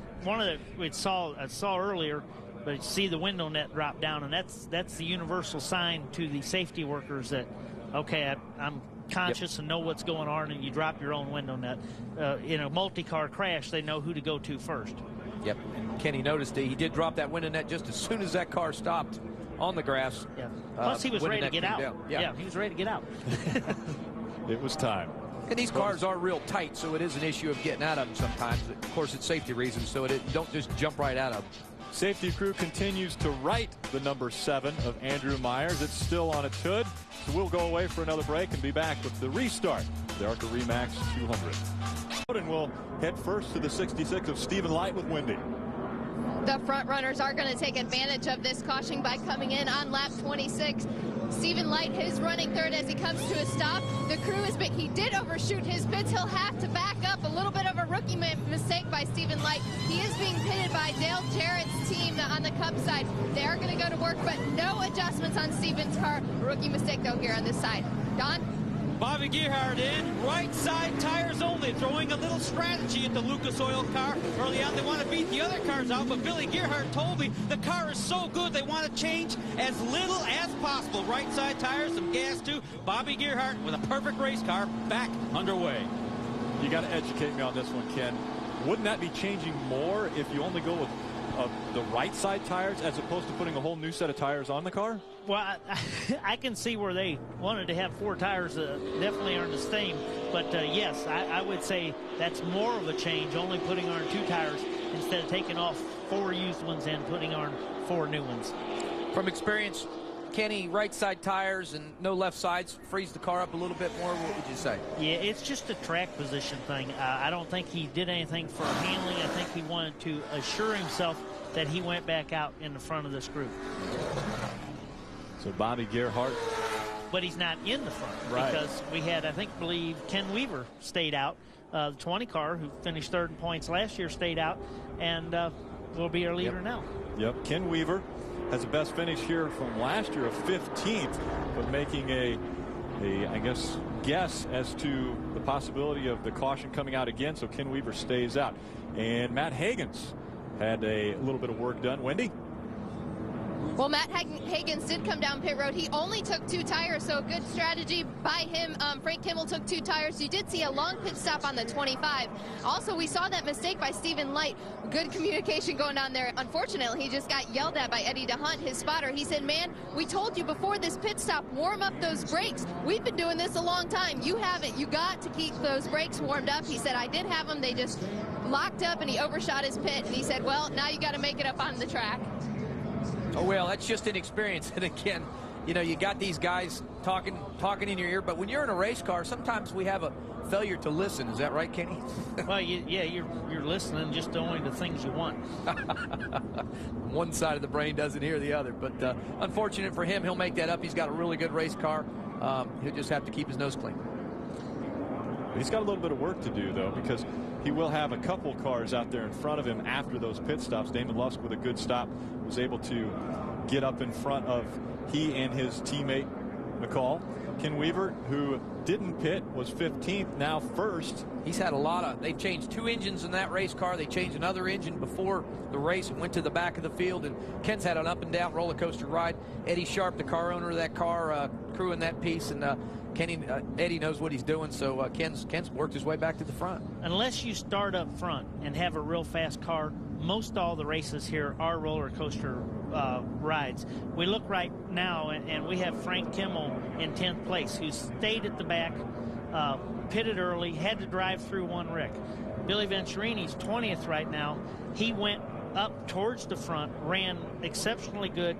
saw earlier, but you see the window net drop down, and that's the universal sign to the safety workers that, okay, I'm conscious and know what's going on, and you drop your own window net. In a multi-car crash, they know who to go to first. Yep, and Kenny noticed he did drop that window net just as soon as that car stopped on the grass. Yeah. Plus, he was ready to get out. Yeah, he was ready to get out. It was time. And these cars are real tight, so it is an issue of getting out of them sometimes. Of course, it's safety reasons, so don't just jump right out of them. Safety crew continues to right the number 7 of Andrew Myers. It's still on its hood, so we'll go away for another break and be back with the restart of the ARCA Remax 200. And we'll head first to the 66 of Stephen Light with Wendy. The front runners are going to take advantage of this caution by coming in on lap 26. Stephen Light is running third as he comes to a stop. The crew is big. He did overshoot his pits. He'll have to back up. A little bit of a rookie mistake by Stephen Light. He is being pitted by Dale Jarrett's team on the Cup side. They are going to go to work, but no adjustments on Stephen's car. Rookie mistake, though, here on this side. Don? Bobby Gerhardt in, right side tires only, throwing a little strategy at the Lucas Oil car. Early on, they want to beat the other cars out, but Billy Gerhardt told me the car is so good they want to change as little as possible. Right side tires, some gas too. Bobby Gerhardt with a perfect race car back underway. You got to educate me on this one, Ken. Wouldn't that be changing more if you only go with the right side tires as opposed to putting a whole new set of tires on the car? Well, I can see where they wanted to have 4 tires. Definitely aren't the same. But yes, I would say that's more of a change, only putting on 2 tires instead of taking off 4 used ones and putting on 4 new ones. From experience, Kenny, right side tires and no left sides frees the car up a little bit more. What would you say? Yeah, it's just a track position thing. I don't think he did anything for handling. I think he wanted to assure himself that he went back out in the front of this group. So Bobby Gerhardt. But he's not in the front, right, because we had, I believe Ken Weaver stayed out. The 20 car, who finished 3rd in points last year, stayed out, and will be our leader now. Yep, Ken Weaver has the best finish here from last year of 15th, but making I guess as to the possibility of the caution coming out again, so Ken Weaver stays out. And Matt Hagens had a little bit of work done. Wendy? Well, Matt Hagens did come down pit road. He only took 2 tires, so good strategy by him. Frank Kimmel took 2 tires. You did see a long pit stop on the 25. Also, we saw that mistake by Stephen Light. Good communication going on there. Unfortunately, he just got yelled at by Eddie DeHunt, his spotter. He said, man, we told you before this pit stop, warm up those brakes. We've been doing this a long time. You haven't. You got to keep those brakes warmed up. He said, I did have them. They just locked up, and he overshot his pit. And he said, well, now you got to make it up on the track. Oh, well, that's just inexperience. And again, you know, you got these guys talking in your ear, but when you're in a race car, sometimes we have a failure to listen. Is that right, Kenny? Well, yeah, you're listening just only to things you want. One side of the brain doesn't hear the other, but unfortunate for him, he'll make that up. He's got a really good race car. He'll just have to keep his nose clean. He's got a little bit of work to do, though, because he will have a couple cars out there in front of him after those pit stops. Damon Lusk, with a good stop, was able to get up in front of he and his teammate McCall. Ken Weaver, who didn't pit, was 15th, now first. He's had they've changed 2 engines in that race car. They changed another engine before the race and went to the back of the field. And Ken's had an up and down roller coaster ride. Eddie Sharp, the car owner of that car, crewing that piece, and Eddie knows what he's doing, so Ken's worked his way back to the front. Unless you start up front and have a real fast car, most all the races here are roller coaster rides. We look right now, and we have Frank Kimmel in 10th place, who stayed at the back, pitted early, had to drive through one wreck. Billy Venturini's 20th right now. He went up towards the front, ran exceptionally good,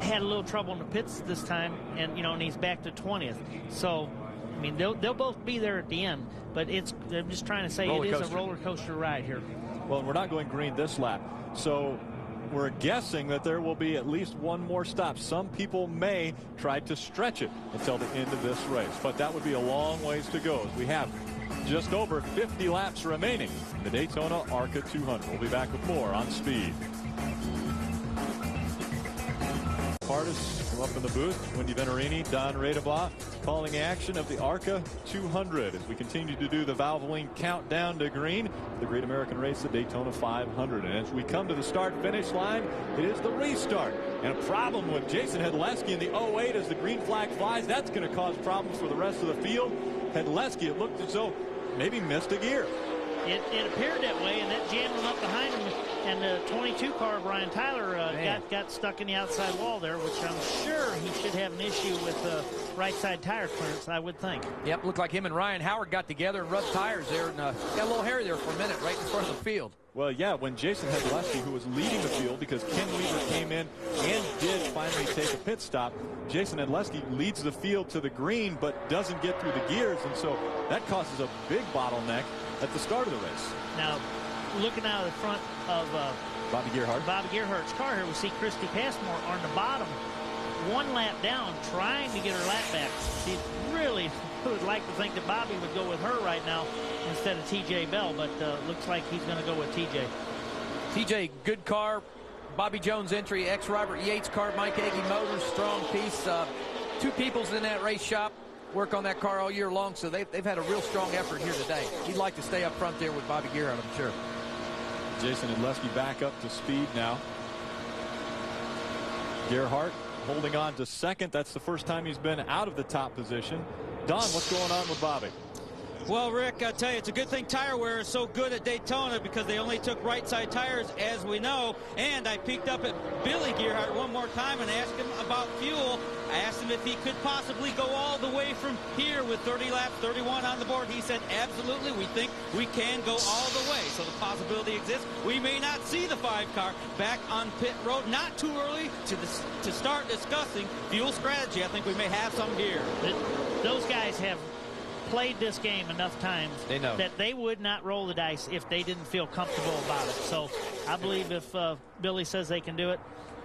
had a little trouble in the pits this time, and and he's back to 20th. So, I mean, they'll both be there at the end, but I'm just trying to say it is a roller coaster ride here. Well, we're not going green this lap, so we're guessing that there will be at least one more stop. Some people may try to stretch it until the end of this race, but that would be a long ways to go, as we have just over 50 laps remaining in the Daytona ARCA 200. We'll be back with more on Speed. Artists come up in the booth. Wendy Venturini, Don Radebaugh, calling action of the ARCA 200 as we continue to do the Valvoline countdown to green, the great American race, the Daytona 500. And as we come to the start-finish line, it is the restart. And a problem with Jason Hedleski in the 08 as the green flag flies. That's going to cause problems for the rest of the field. Hedleski, it looked as though maybe missed a gear. It appeared that way, and that jammed him up behind him. And the 22 car, Brian Tyler, got stuck in the outside wall there, which I'm sure he should have an issue with right side tire clearance, I would think. Yep, looked like him and Ryan Howard got together and rubbed tires there, and got a little hairy there for a minute right in front of the field. Well, yeah, when Jason Hedleski, who was leading the field because Ken Weaver came in and did finally take a pit stop, Jason Hedleski leads the field to the green but doesn't get through the gears, and so that causes a big bottleneck at the start of the race. Now, looking out of the front of Bobby Gerhardt's car here, we see Christy Passmore on the bottom, one lap down, trying to get her lap back. She really would like to think that Bobby would go with her right now instead of TJ Bell, but looks like he's going to go with TJ. TJ, good car. Bobby Jones entry, ex-Robert Yates car, Mike Agee Motors, strong piece. Two people's in that race shop, work on that car all year long, so they've had a real strong effort here today. He'd like to stay up front there with Bobby Gerhardt, I'm sure. Jason Hedleski back up to speed now. Gerhardt holding on to second. That's the first time he's been out of the top position. Don, what's going on with Bobby? Well, Rick, I tell you, it's a good thing tire wear is so good at Daytona because they only took right side tires, as we know. And I peeked up at Billy Gerhardt one more time and asked him about fuel. I asked him if he could possibly go all the way from here with 30 laps, 31 on the board. He said, absolutely, we think we can go all the way. So the possibility exists. We may not see the 5 car back on pit road. Not too early to start discussing fuel strategy. I think we may have some here. Those guys have played this game enough times that they would not roll the dice if they didn't feel comfortable about it. So I believe if Billy says they can do it,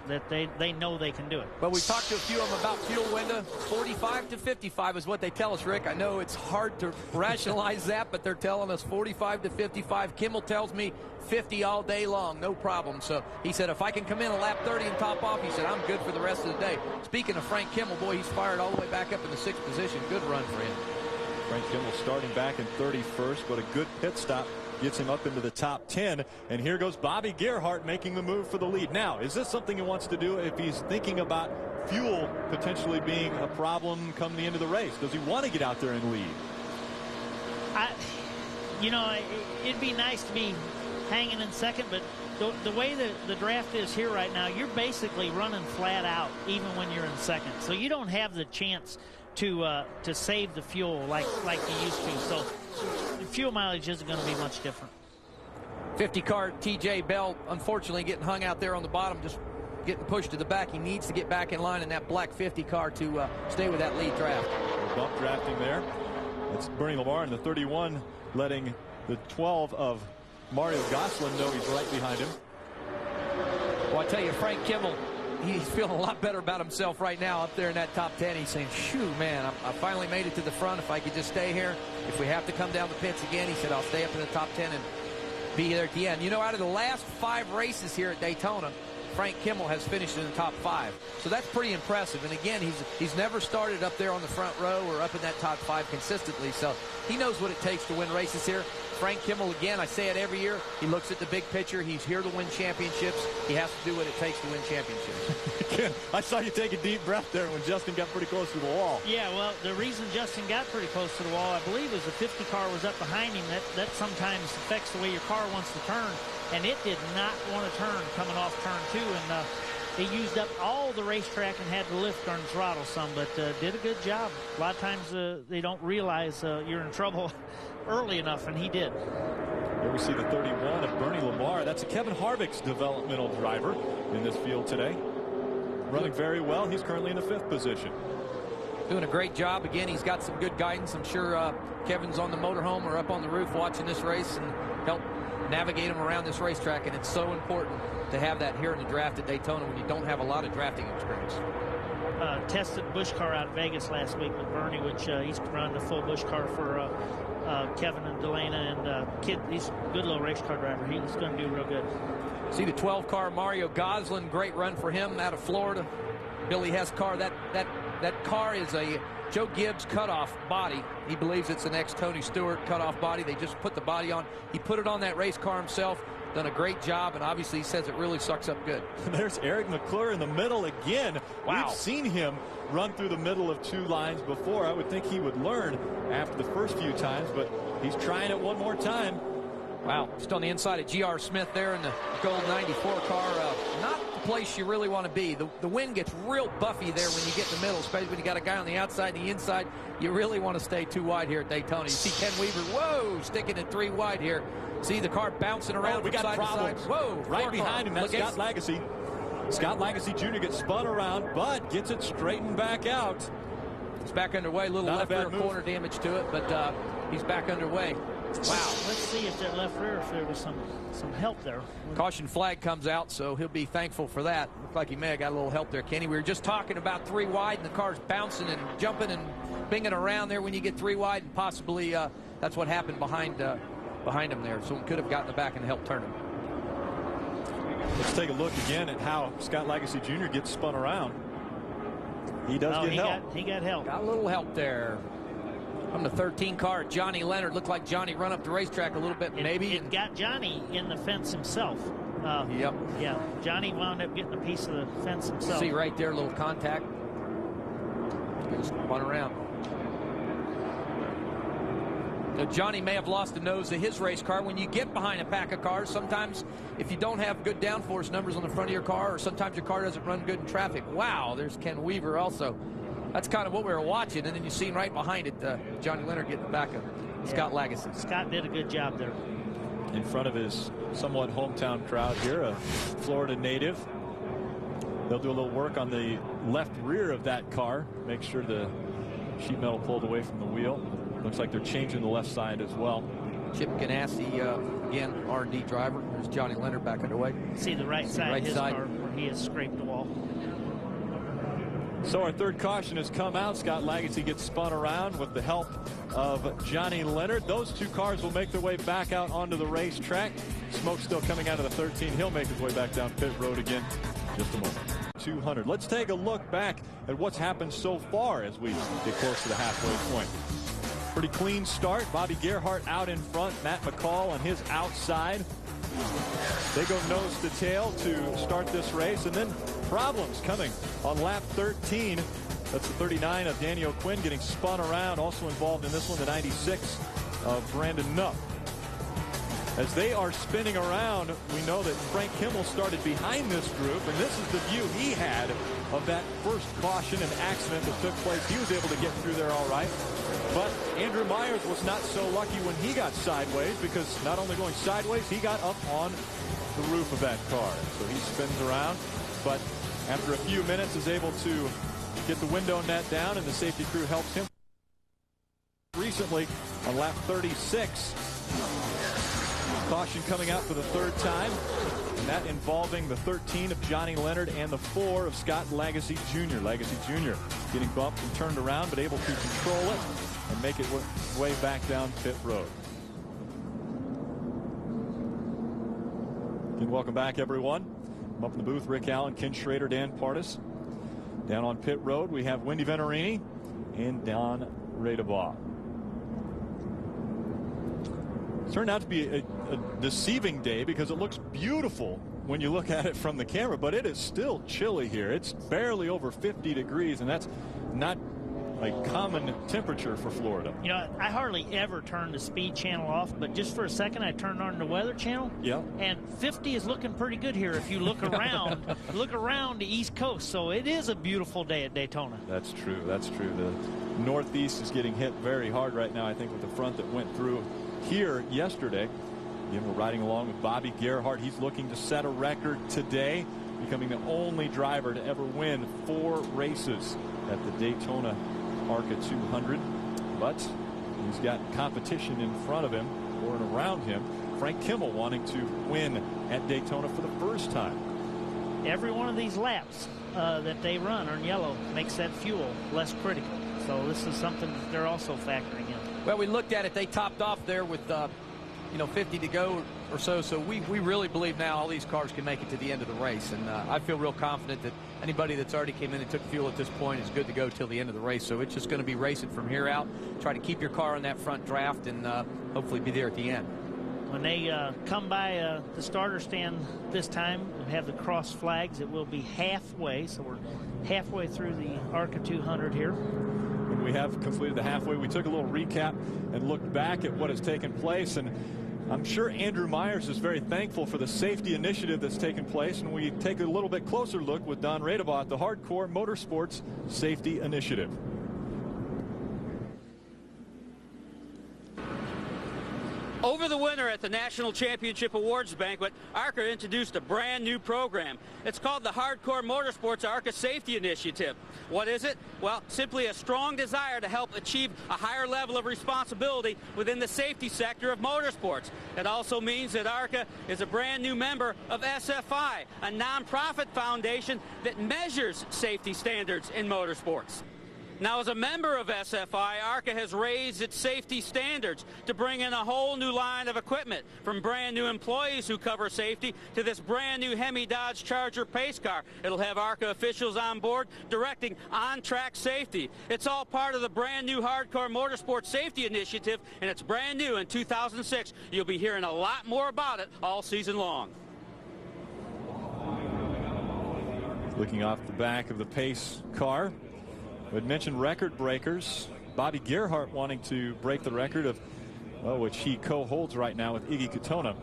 that they know they can do it. But we talked to a few of them about fuel window. 45 to 55 is what they tell us, Rick. I know it's hard to rationalize that, but they're telling us 45 to 55. Kimmel tells me 50 all day long, no problem. So he said, if I can come in a lap 30 and top off, he said, I'm good for the rest of the day. Speaking of Frank Kimmel, boy, he's fired all the way back up in the 6th position. Good run for him. Frank Kimmel starting back in 31st, but a good pit stop gets him up into the top 10. And here goes Bobby Gerhardt making the move for the lead. Now, is this something he wants to do if he's thinking about fuel potentially being a problem come the end of the race? Does he want to get out there and lead? It'd be nice to be hanging in second, but the way that the draft is here right now, you're basically running flat out even when you're in second. So you don't have the chance to save the fuel like you used to. So the fuel mileage isn't going to be much different. 50 car TJ Bell, unfortunately, getting hung out there on the bottom, just getting pushed to the back. He needs to get back in line in that black 50 car to stay with that lead draft. Bump drafting there. It's Bernie Lamar in the 31, letting the 12 of Mario Gosselin know he's right behind him. Well, I tell you, Frank Kimmel, he's feeling a lot better about himself right now up there in that top 10. He's saying, shoo, man, I finally made it to the front. If I could just stay here. If we have to come down the pits again, he said, I'll stay up in the top 10 and be there at the end. You know, out of the last 5 races here at Daytona, Frank Kimmel has finished in the top 5. So that's pretty impressive. And again, he's never started up there on the front row or up in that top 5 consistently. So he knows what it takes to win races here. Frank Kimmel, again, I say it every year, he looks at the big picture. He's here to win championships. He has to do what it takes to win championships. I saw you take a deep breath there when Justin got pretty close to the wall. Yeah, well, the reason Justin got pretty close to the wall, I believe, is the 50 car was up behind him. That sometimes affects the way your car wants to turn, and it did not want to turn coming off turn 2, and they used up all the racetrack and had to lift on throttle some, but did a good job. A lot of times they don't realize you're in trouble early enough, and he did. Here we see the 31 of Bernie Lamar. That's Kevin Harvick's developmental driver in this field today. Running very well. He's currently in the 5th position. Doing a great job. Again, he's got some good guidance. I'm sure Kevin's on the motorhome or up on the roof watching this race and help navigate him around this racetrack, and it's so important to have that here in the draft at Daytona when you don't have a lot of drafting experience. Tested Busch car out of Vegas last week with Bernie, which he's run the full Busch car for Kevin and Delana, and Kid. He's a good little race car driver. He's going to do real good. See the 12 car Mario Gosselin, great run for him out of Florida. Billy Hess car. That car is a Joe Gibbs cutoff body. He believes it's an ex-Tony Stewart cutoff body. They just put the body on. He put it on that race car himself. Done a great job, and obviously he says it really sucks up good. There's Eric McClure in the middle again. Wow. We've seen him run through the middle of 2 lines before. I would think he would learn after the first few times, but he's trying it one more time. Wow, just on the inside of G.R. Smith there in the gold 94 car. Not the place you really want to be. The wind gets real buffy there when you get in the middle, especially when you got a guy on the outside and the inside. You really want to stay too wide here at Daytona. You see Ken Weaver, whoa, sticking it 3 wide here. See the car bouncing around we from got side problems. to side. Whoa, right behind him, that's Scott Lagasse. Scott Lagasse Jr. gets spun around, but gets it straightened back out. It's back underway. A little left rear corner damage to it, but he's back underway. Wow. Let's see if that left rear, if there was some help there. Caution flag comes out, so he'll be thankful for that. Looked like he may have got a little help there, Kenny. We were just talking about 3 wide, and the car's bouncing and jumping and binging around there when you get 3 wide, and possibly that's what happened behind him there. So he could have gotten the back and helped turn him. Let's take a look again at how Scott Lagasse Jr. gets spun around. He does get help. He got help. Got a little help there. From the 13 car, Johnny Leonard. Looked like Johnny run up the racetrack a little bit, maybe. It got Johnny in the fence himself. Yep. Yeah, Johnny wound up getting a piece of the fence himself. See right there, a little contact. Just run around. Now, Johnny may have lost the nose of his race car. When you get behind a pack of cars, sometimes if you don't have good downforce numbers on the front of your car, or sometimes your car doesn't run good in traffic. Wow, there's Ken Weaver also. That's kind of what we were watching, and then you see right behind it, Johnny Leonard getting the back of Scott Lagasse. Scott did a good job there. In front of his somewhat hometown crowd here, a Florida native. They'll do a little work on the left rear of that car. Make sure the sheet metal pulled away from the wheel. Looks like they're changing the left side as well. Chip Ganassi, again, R&D driver. There's Johnny Leonard back underway. See the right side of his car where he has scraped the wall. So our third caution has come out. Scott Lagasse gets spun around with the help of Johnny Leonard. Those 2 cars will make their way back out onto the racetrack. Smoke still coming out of the 13. He'll make his way back down pit road again. Just a moment. 200. Let's take a look back at what's happened so far as we get close to the halfway point. Pretty clean start. Bobby Gerhart out in front. Matt McCall on his outside. They go nose to tail to start this race, and then problems coming on lap 13. That's the 39 of Daniel Quinn getting spun around. Also involved in this one, the 96 of Brandon Nupp. As they are spinning around, we know that Frank Kimmel started behind this group, and this is the view he had of that first caution and accident that took place. He was able to get through there all right. But Andrew Myers was not so lucky when he got sideways, because not only going sideways, he got up on the roof of that car. So he spins around, but after a few minutes is able to get the window net down, and the safety crew helps him. Recently on lap 36, caution coming out for the 3rd time, and that involving the 13 of Johnny Leonard and the 4 of Scott Lagasse Jr. Lagasse Jr. getting bumped and turned around, but able to control it and make it way back down pit road. Again, welcome back, everyone. I'm up in the booth, Rick Allen, Ken Schrader, Dan Partis. Down on pit road, we have Wendy Venturini and Don Radebaugh. It's turned out to be a deceiving day, because it looks beautiful when you look at it from the camera, but it is still chilly here. It's barely over 50 degrees, and that's not a common temperature for Florida. You know, I hardly ever turn the speed channel off, but just for a second I turned on the weather channel. Yeah. And 50 is looking pretty good here if you look around look around the East Coast. So it is a beautiful day at Daytona. That's true. That's true. The Northeast is getting hit very hard right now, I think, with the front that went through here yesterday. Again, we're riding along with Bobby Gerhart. He's looking to set a record today, becoming the only driver to ever win 4 races at the Daytona ARCA 200. But he's got competition in front of him or around him. Frank Kimmel wanting to win at Daytona for the first time. Every one of these laps that they run on yellow makes that fuel less critical. So this is something they're also factoring in. Well, we looked at it. They topped off there with 50 to go or so. So we really believe now all these cars can make it to the end of the race. And I feel real confident that anybody that's already came in and took fuel at this point is good to go till the end of the race. So it's just going to be racing from here out. Try to keep your car on that front draft and hopefully be there at the end. When they come by the starter stand this time and have the cross flags, it will be halfway. So we're halfway through the ARCA 200 here. When we have completed the halfway, we took a little recap and looked back at what has taken place. And I'm sure Andrew Myers is very thankful for the safety initiative that's taken place, and we take a little bit closer look with Don Radebaugh, the Hardcore Motorsports Safety Initiative. Over the winter at the National Championship Awards Banquet, ARCA introduced a brand new program. It's called the Hardcore Motorsports ARCA Safety Initiative. What is it? Well, simply a strong desire to help achieve a higher level of responsibility within the safety sector of motorsports. It also means that ARCA is a brand new member of SFI, a nonprofit foundation that measures safety standards in motorsports. Now, as a member of SFI, ARCA has raised its safety standards to bring in a whole new line of equipment, from brand new employees who cover safety to this brand new Hemi Dodge Charger pace car. It'll have ARCA officials on board directing on-track safety. It's all part of the brand new Hardcore Motorsports Safety Initiative, and it's brand new in 2006. You'll be hearing a lot more about it all season long. Looking off the back of the pace car, we had mentioned record breakers. Bobby Gerhart wanting to break the record of, well, which he co-holds right now with Iggy Katona.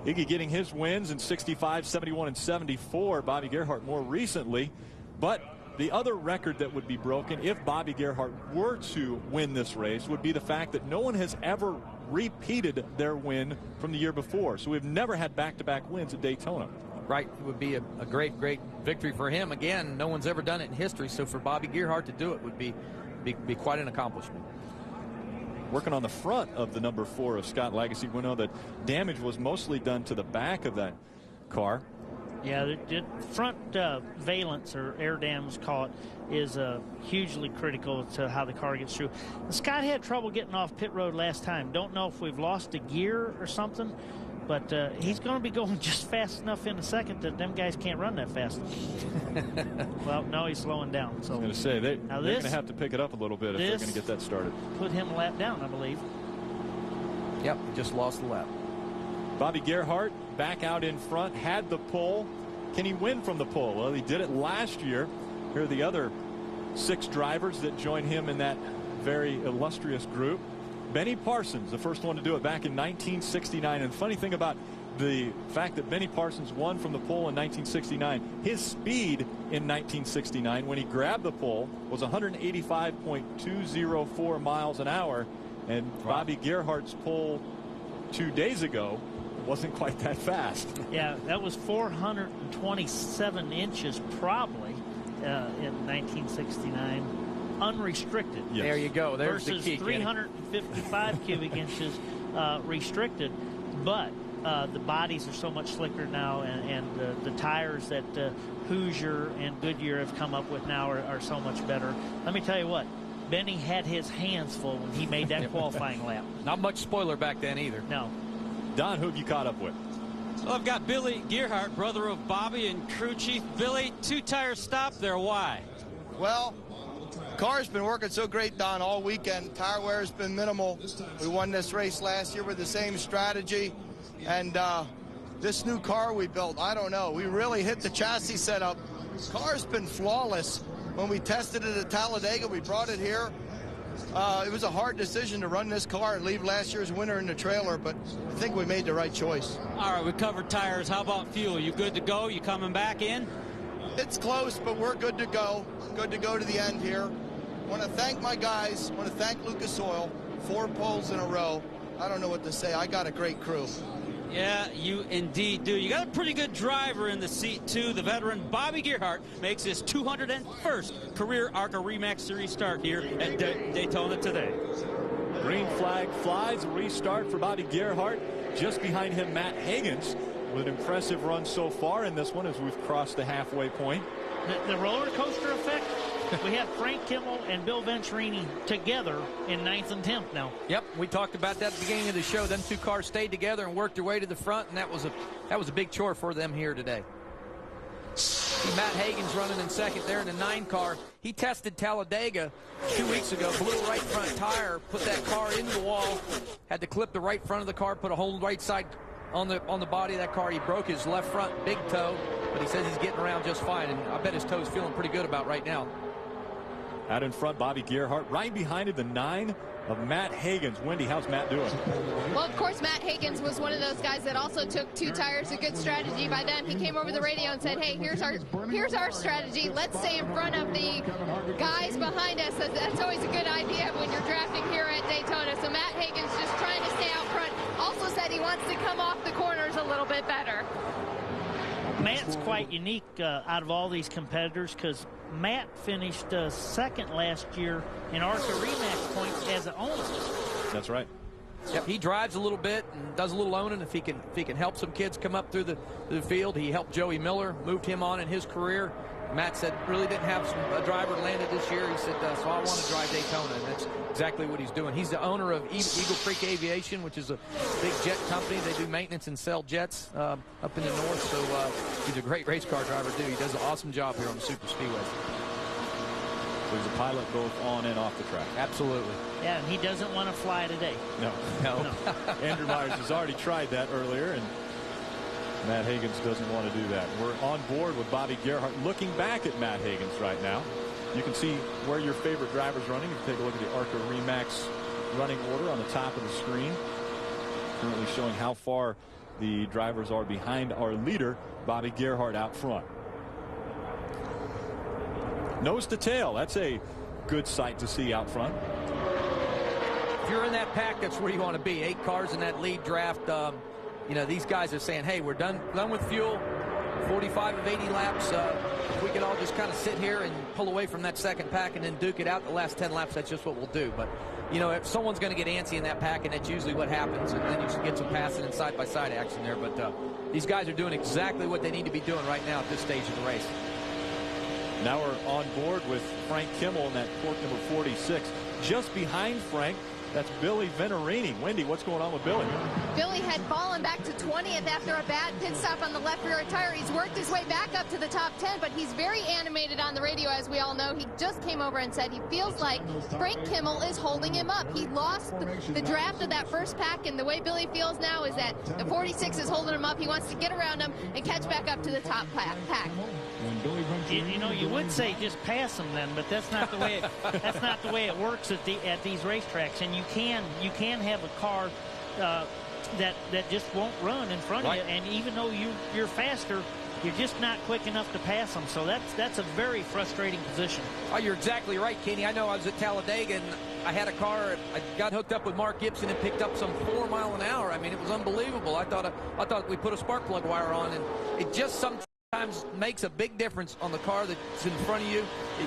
Iggy getting his wins in 65, 71, and 74. Bobby Gerhart more recently. But the other record that would be broken if Bobby Gerhart were to win this race would be the fact that no one has ever repeated their win from the year before. So we've never had back-to-back wins at Daytona. Right, it would be a great victory for him. Again, no one's ever done it in history, so for Bobby Gerhart to do it would be quite an accomplishment. Working on the front of the number 4 of Scott Legacy. We know that damage was mostly done to the back of that car. Yeah, the front valence, or air dams call it, is hugely critical to how the car gets through. Scott had trouble getting off pit road last time. Don't know if we've lost a gear or something, but he's going to be going just fast enough in a second that them guys can't run that fast. Well, no, he's slowing down. So I was going to say, they're going to have to pick it up a little bit if they're going to get that started. Put him a lap down, I believe. Yep, he just lost the lap. Bobby Gerhart back out in front, had the pole. Can he win from the pole? Well, he did it last year. Here are the other 6 drivers that joined him in that very illustrious group. Benny Parsons, the first one to do it back in 1969. And the funny thing about the fact that Benny Parsons won from the pole in 1969, his speed in 1969 when he grabbed the pole was 185.204 miles an hour. And Bobby Gerhart's pole 2 days ago wasn't quite that fast. Yeah, that was 427 inches probably in 1969. Unrestricted. Yes. There you go. There's versus the key. 355 cubic inches restricted, but the bodies are so much slicker now, and the tires that Hoosier and Goodyear have come up with now are so much better. Let me tell you what, Benny had his hands full when he made that qualifying lap. Not much spoiler back then either. No. Don, who have you caught up with? Well, I've got Billy Gerhart, brother of Bobby and crew chief. Billy, 2-tire stop there. Why? Well, car's been working so great, Don, all weekend. Tire wear has been minimal. We won this race last year with the same strategy. And this new car we built, I don't know. We really hit the chassis setup. Car's been flawless. When we tested it at Talladega, we brought it here. It was a hard decision to run this car and leave last year's winner in the trailer, but I think we made the right choice. All right, we covered tires. How about fuel? You good to go? You coming back in? It's close, but we're good to go. Good to go to the end here. Want to thank my guys. Want to thank Lucas Oil. 4 poles in a row. I don't know what to say. I got a great crew. Yeah, you indeed do. You got a pretty good driver in the seat, too. The veteran Bobby Gerhart makes his 201st career ARCA RE/MAX Series start here at Daytona today. Green flag flies. Restart for Bobby Gerhart. Just behind him, Matt Higgins, with an impressive run so far in this one as we've crossed the halfway point. The roller coaster effect. We have Frank Kimmel and Bill Venturini together in 9th and 10th now. Yep, we talked about that at the beginning of the show. Them 2 cars stayed together and worked their way to the front, and that was a big chore for them here today. See Matt Hagan's running in second there in the 9 car. He tested Talladega 2 weeks ago, blew a right front tire, put that car into the wall, had to clip the right front of the car, put a whole right side on the body of that car. He broke his left front big toe, but he says he's getting around just fine, and I bet his toe's feeling pretty good about right now. Out in front, Bobby Gerhart. Right behind him, the 9 of Matt Hagens. Wendy, how's Matt doing? Well, of course, Matt Hagens was one of those guys that also took 2 tires. A good strategy by them. He came over the radio and said, hey, here's our strategy. Let's stay in front of the guys behind us. That's always a good idea when you're drafting here at Daytona. So Matt Hagens just trying to stay out front. Also said he wants to come off the corners a little bit better. Matt's quite unique out of all these competitors, because Matt finished second last year in ARCA Remax points as an owner. That's right. Yep, he drives a little bit and does a little owning. If he can help some kids come up through the field. He helped Joey Miller, moved him on in his career. Matt said really didn't have a driver landed this year. He said, so I want to drive Daytona, and that's exactly what he's doing. He's the owner of Eagle Creek Aviation, which is a big jet company. They do maintenance and sell jets up in the north, so he's a great race car driver, too. He does an awesome job here on the Super Speedway. So he's a pilot both on and off the track. Absolutely. Yeah, and he doesn't want to fly today. No. Andrew Myers has already tried that earlier, and Matt Hagens doesn't want to do that. We're on board with Bobby Gerhart. Looking back at Matt Hagens right now, you can see where your favorite driver's running. You can take a look at the ARCA Remax running order on the top of the screen. Currently showing how far the drivers are behind our leader, Bobby Gerhart, out front. Nose to tail, that's a good sight to see out front. If you're in that pack, that's where you want to be. 8 cars in that lead draft. You know, these guys are saying, hey, we're done with fuel. 45 of 80 laps. If we could all just kind of sit here and pull away from that second pack and then duke it out the last 10 laps, that's just what we'll do. But, you know, if someone's going to get antsy in that pack, and that's usually what happens, and then you should get some passing and side-by-side action there. But these guys are doing exactly what they need to be doing right now at this stage of the race. Now we're on board with Frank Kimmel in that port number 46. Just behind Frank, that's Billy Venturini. Wendy, what's going on with Billy? Billy had fallen back to 20th after a bad pit stop on the left rear tire. He's worked his way back up to the top 10, but he's very animated on the radio, as we all know. He just came over and said he feels like Frank Kimmel is holding him up. He lost the draft of that first pack, and the way Billy feels now is that the 46 is holding him up. He wants to get around him and catch back up to the top pack. You know, you would say just pass them then, but that's not the way it works at these racetracks. And you can have a car that just won't run in front of you, and even though you're faster, you're just not quick enough to pass them. So that's a very frustrating position. Oh, you're exactly right, Kenny. I know I was at Talladega and I had a car. I got hooked up with Mark Gibson and picked up some 4 miles an hour. I mean, it was unbelievable. I thought we put a spark plug wire on, and it just sometimes makes a big difference on the car that's in front of you.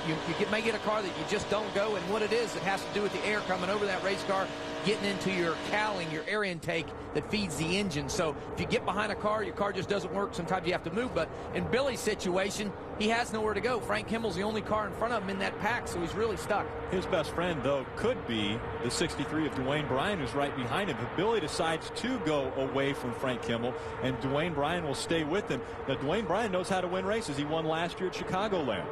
You may get a car that you just don't go, and what it has to do with the air coming over that race car, getting into your cowling, your air intake that feeds the engine. So if you get behind a car, your car just doesn't work. Sometimes you have to move. But in Billy's situation, he has nowhere to go. Frank Kimmel's the only car in front of him in that pack, so he's really stuck. His best friend, though, could be the 63 of Dwayne Bryan, who's right behind him. If Billy decides to go away from Frank Kimmel, and Dwayne Bryan will stay with him. Now, Dwayne Bryan knows how to win races. He won last year at Chicagoland.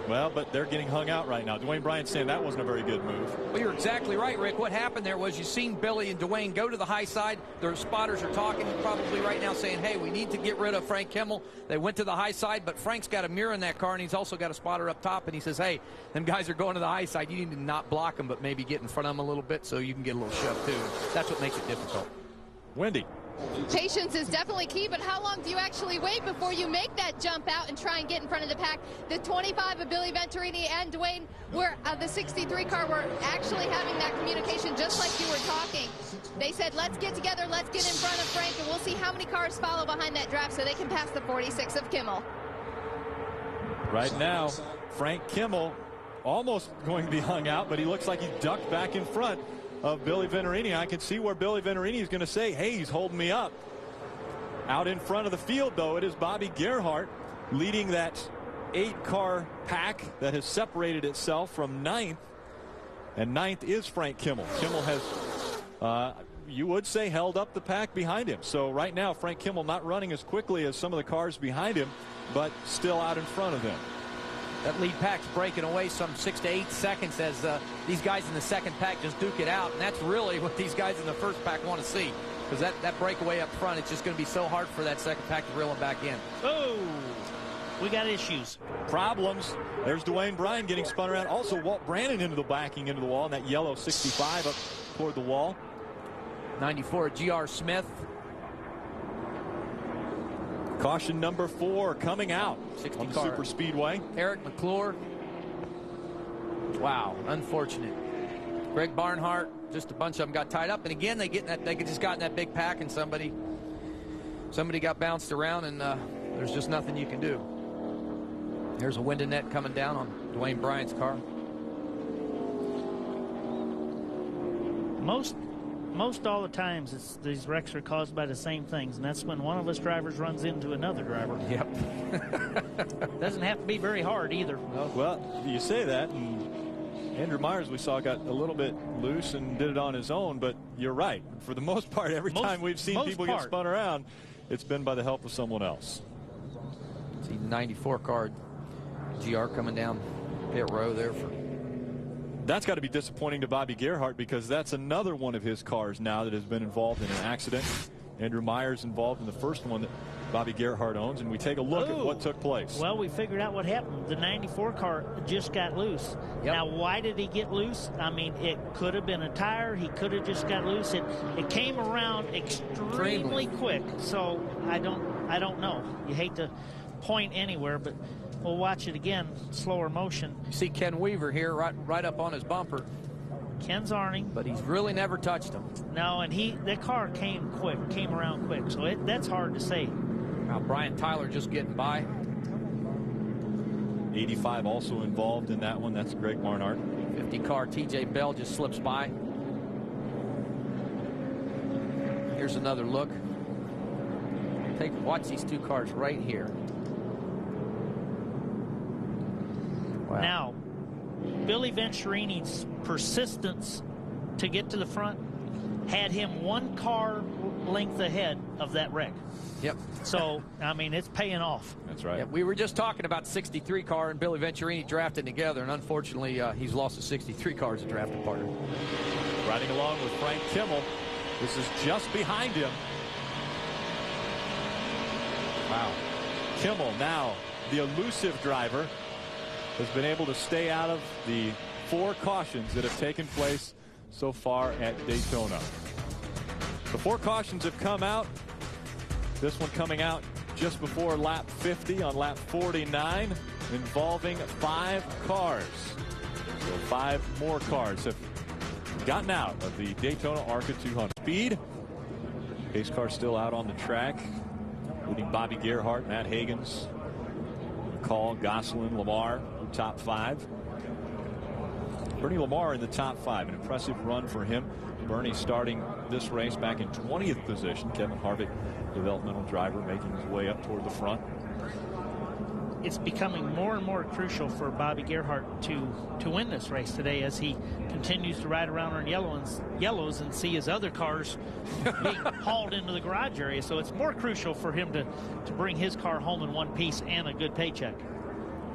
Well, but they're getting hung out right now. Dwayne Bryan saying that wasn't a very good move. Well, you're exactly right, Rick. What happened there was you seen Billy and Dwayne go to the high side. Their spotters are talking probably right now saying, hey, we need to get rid of Frank Kimmel. They went to the high side, but Frank's got a mirror in that car, and he's also got a spotter up top, and he says, hey, them guys are going to the high side. You need to not block them, but maybe get in front of them a little bit so you can get a little shove, too. That's what makes it difficult. Wendy. Patience is definitely key, but how long do you actually wait before you make that jump out and try and get in front of the pack? The 25 of Billy Venturini and Dwayne, the 63 car, were actually having that communication just like you were talking. They said, let's get together, let's get in front of Frank, and we'll see how many cars follow behind that draft so they can pass the 46 of Kimmel. Right now, Frank Kimmel almost going to be hung out, but he looks like he ducked back in front of Billy Venturini. I can see where Billy Venturini is going to say, hey, he's holding me up. Out in front of the field, though, it is Bobby Gerhart leading that 8-car pack that has separated itself from 9th. And 9th is Frank Kimmel. Kimmel has, you would say, held up the pack behind him. So right now, Frank Kimmel not running as quickly as some of the cars behind him, but still out in front of them. That lead pack's breaking away some 6 to 8 seconds as these guys in the second pack just duke it out. And that's really what these guys in the first pack want to see. Because that breakaway up front, it's just going to be so hard for that second pack to reel them back in. Oh! We got issues. Problems. There's Dwayne Bryan getting spun around. Also, Walt Brannon backing into the wall, and that yellow 65 up toward the wall. 94, G.R. Smith. Caution number 4 coming out 60 on the car. Super Speedway. Eric McClure. Wow, unfortunate. Greg Barnhart, just a bunch of them got tied up. And again, they just got in that big pack, and somebody got bounced around, and there's just nothing you can do. There's a window net coming down on Dwayne Bryan's car. Most all the times these wrecks are caused by the same things, and that's when one of us drivers runs into another driver. Yep. Doesn't have to be very hard either. Well, you say that, and Andrew Myers, we saw, got a little bit loose and did it on his own, but you're right. For the most part, every time we've seen people get spun around, it's been by the help of someone else. See 94 card GR coming down pit row there. That's got to be disappointing to Bobby Gerhart, because that's another one of his cars now that has been involved in an accident. Andrew Myers involved in the first one that Bobby Gerhart owns, and we take a look at what took place. Well, we figured out what happened. The 94 car just got loose. Yep. Now, why did he get loose? I mean, it could have been a tire. He could have just got loose. It came around extremely quick. So I don't know. You hate to point anywhere, but we'll watch it again. Slower motion. You see Ken Weaver here right up on his bumper. Ken's arning, but he's really never touched him. No, and that car came around quick, so that's hard to say. Now Brian Tyler just getting by. 85 also involved in that one. That's Greg Barnhart. 50 car TJ Bell just slips by. Here's another look. Watch these two cars right here. Wow. Now, Billy Venturini's persistence to get to the front had him one car length ahead of that wreck. Yep. So, I mean, it's paying off. That's right. Yep. We were just talking about 63 car and Billy Venturini drafting together, and unfortunately, he's lost a 63 car as a drafting partner. Riding along with Frank Kimmel. This is just behind him. Wow. Kimmel, now the elusive driver, has been able to stay out of the 4 cautions that have taken place so far at Daytona. The 4 cautions have come out. This one coming out just before lap 50 on lap 49, involving 5 cars. So 5 more cars have gotten out of the Daytona ARCA 200. Speed. Pace car still out on the track, including Bobby Gerhart, Matt Hagens, McCall, Gosselin, Lamar, top 5. Bernie Lamar in the top 5. An impressive run for him. Bernie starting this race back in 20th position. Kevin Harvick, developmental driver, making his way up toward the front. It's becoming more and more crucial for Bobby Gerhart to win this race today, as he continues to ride around on yellows and see his other cars being hauled into the garage area. So it's more crucial for him to bring his car home in one piece and a good paycheck.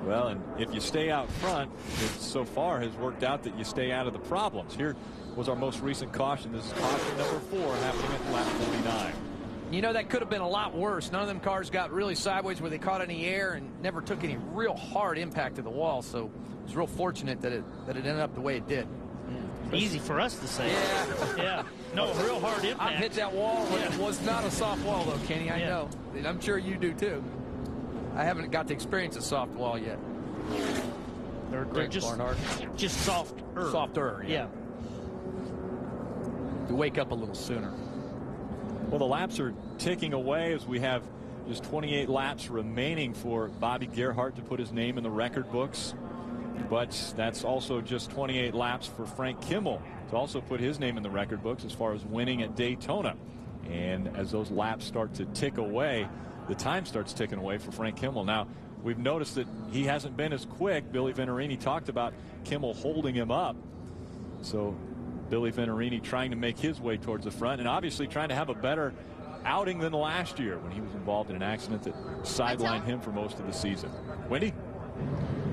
Well, and if you stay out front, it so far has worked out that you stay out of the problems. Here was our most recent caution. This is caution number 4 happening at lap 49. You know, that could have been a lot worse. None of them cars got really sideways where they caught any air and never took any real hard impact to the wall. So it was real fortunate that it ended up the way it did. Easy for us to say. Yeah. No, real hard impact. I've hit that wall. It was not a soft wall, though, Kenny. I know. And I'm sure you do, too. I haven't got to experience a soft wall yet. They're just softer. Softer, yeah. To wake up a little sooner. Well, the laps are ticking away as we have just 28 laps remaining for Bobby Gerhart to put his name in the record books. But that's also just 28 laps for Frank Kimmel to also put his name in the record books as far as winning at Daytona. And as those laps start to tick away, the time starts ticking away for Frank Kimmel. Now, we've noticed that he hasn't been as quick. Billy Venturini talked about Kimmel holding him up. So Billy Venturini trying to make his way towards the front, and obviously trying to have a better outing than last year when he was involved in an accident that sidelined him for most of the season. Wendy?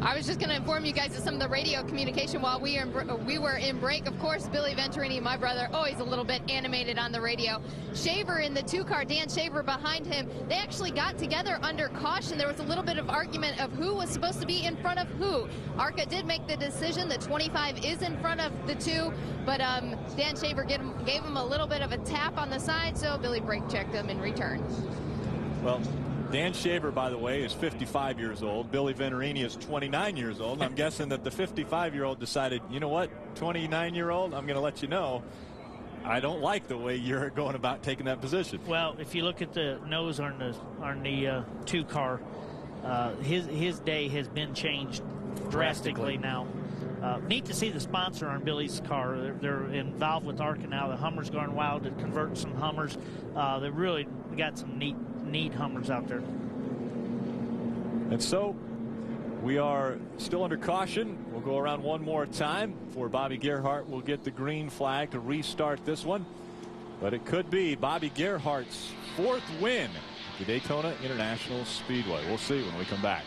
I was just going to inform you guys of some of the radio communication while we were in break. Of course, Billy Venturini, my brother, always a little bit animated on the radio. Shaver in the 2-car, Dan Shaver behind him, they actually got together under caution. There was a little bit of argument of who was supposed to be in front of who. ARCA did make the decision that 25 is in front of the 2, but Dan Shaver gave him a little bit of a tap on the side, so Billy brake checked him in return. Well, Dan Shaver, by the way, is 55 years old. Billy Venturini is 29 years old. I'm guessing that the 55-year-old decided, you know what, 29-year-old, I'm going to let you know, I don't like the way you're going about taking that position. Well, if you look at the nose on the 2-car, his day has been changed drastically now. Neat to see the sponsor on Billy's car. They're involved with ARCA now. The Hummer's gone wild to convert some Hummers. They really got some neat Hummers out there. And so we are still under caution. We'll go around one more time before Bobby Gerhart will get the green flag to restart this one. But it could be Bobby Gerhart's 4th win at the Daytona International Speedway. We'll see when we come back.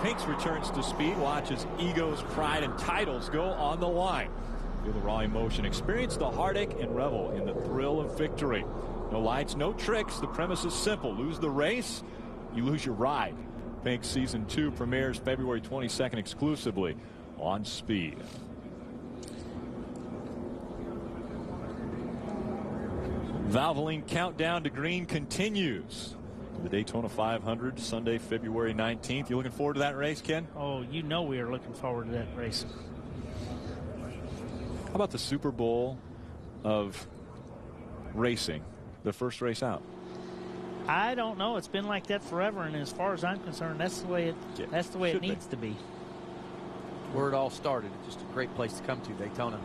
Pinks returns to speed. Watches egos, pride, and titles go on the line. Feel the raw emotion. Experience the heartache and revel in the thrill of victory. No lights, no tricks. The premise is simple. Lose the race, you lose your ride. Pinks Season 2 premieres February 22nd exclusively on Speed. Valvoline countdown to green continues. The Daytona 500 Sunday, February 19th. You looking forward to that race, Ken? Oh, you know we are looking forward to that race. How about the Super Bowl of racing, the first race out? I don't know. It's been like that forever, and as far as I'm concerned, that's the way it needs to be. Where it all started. Just a great place to come to, Daytona.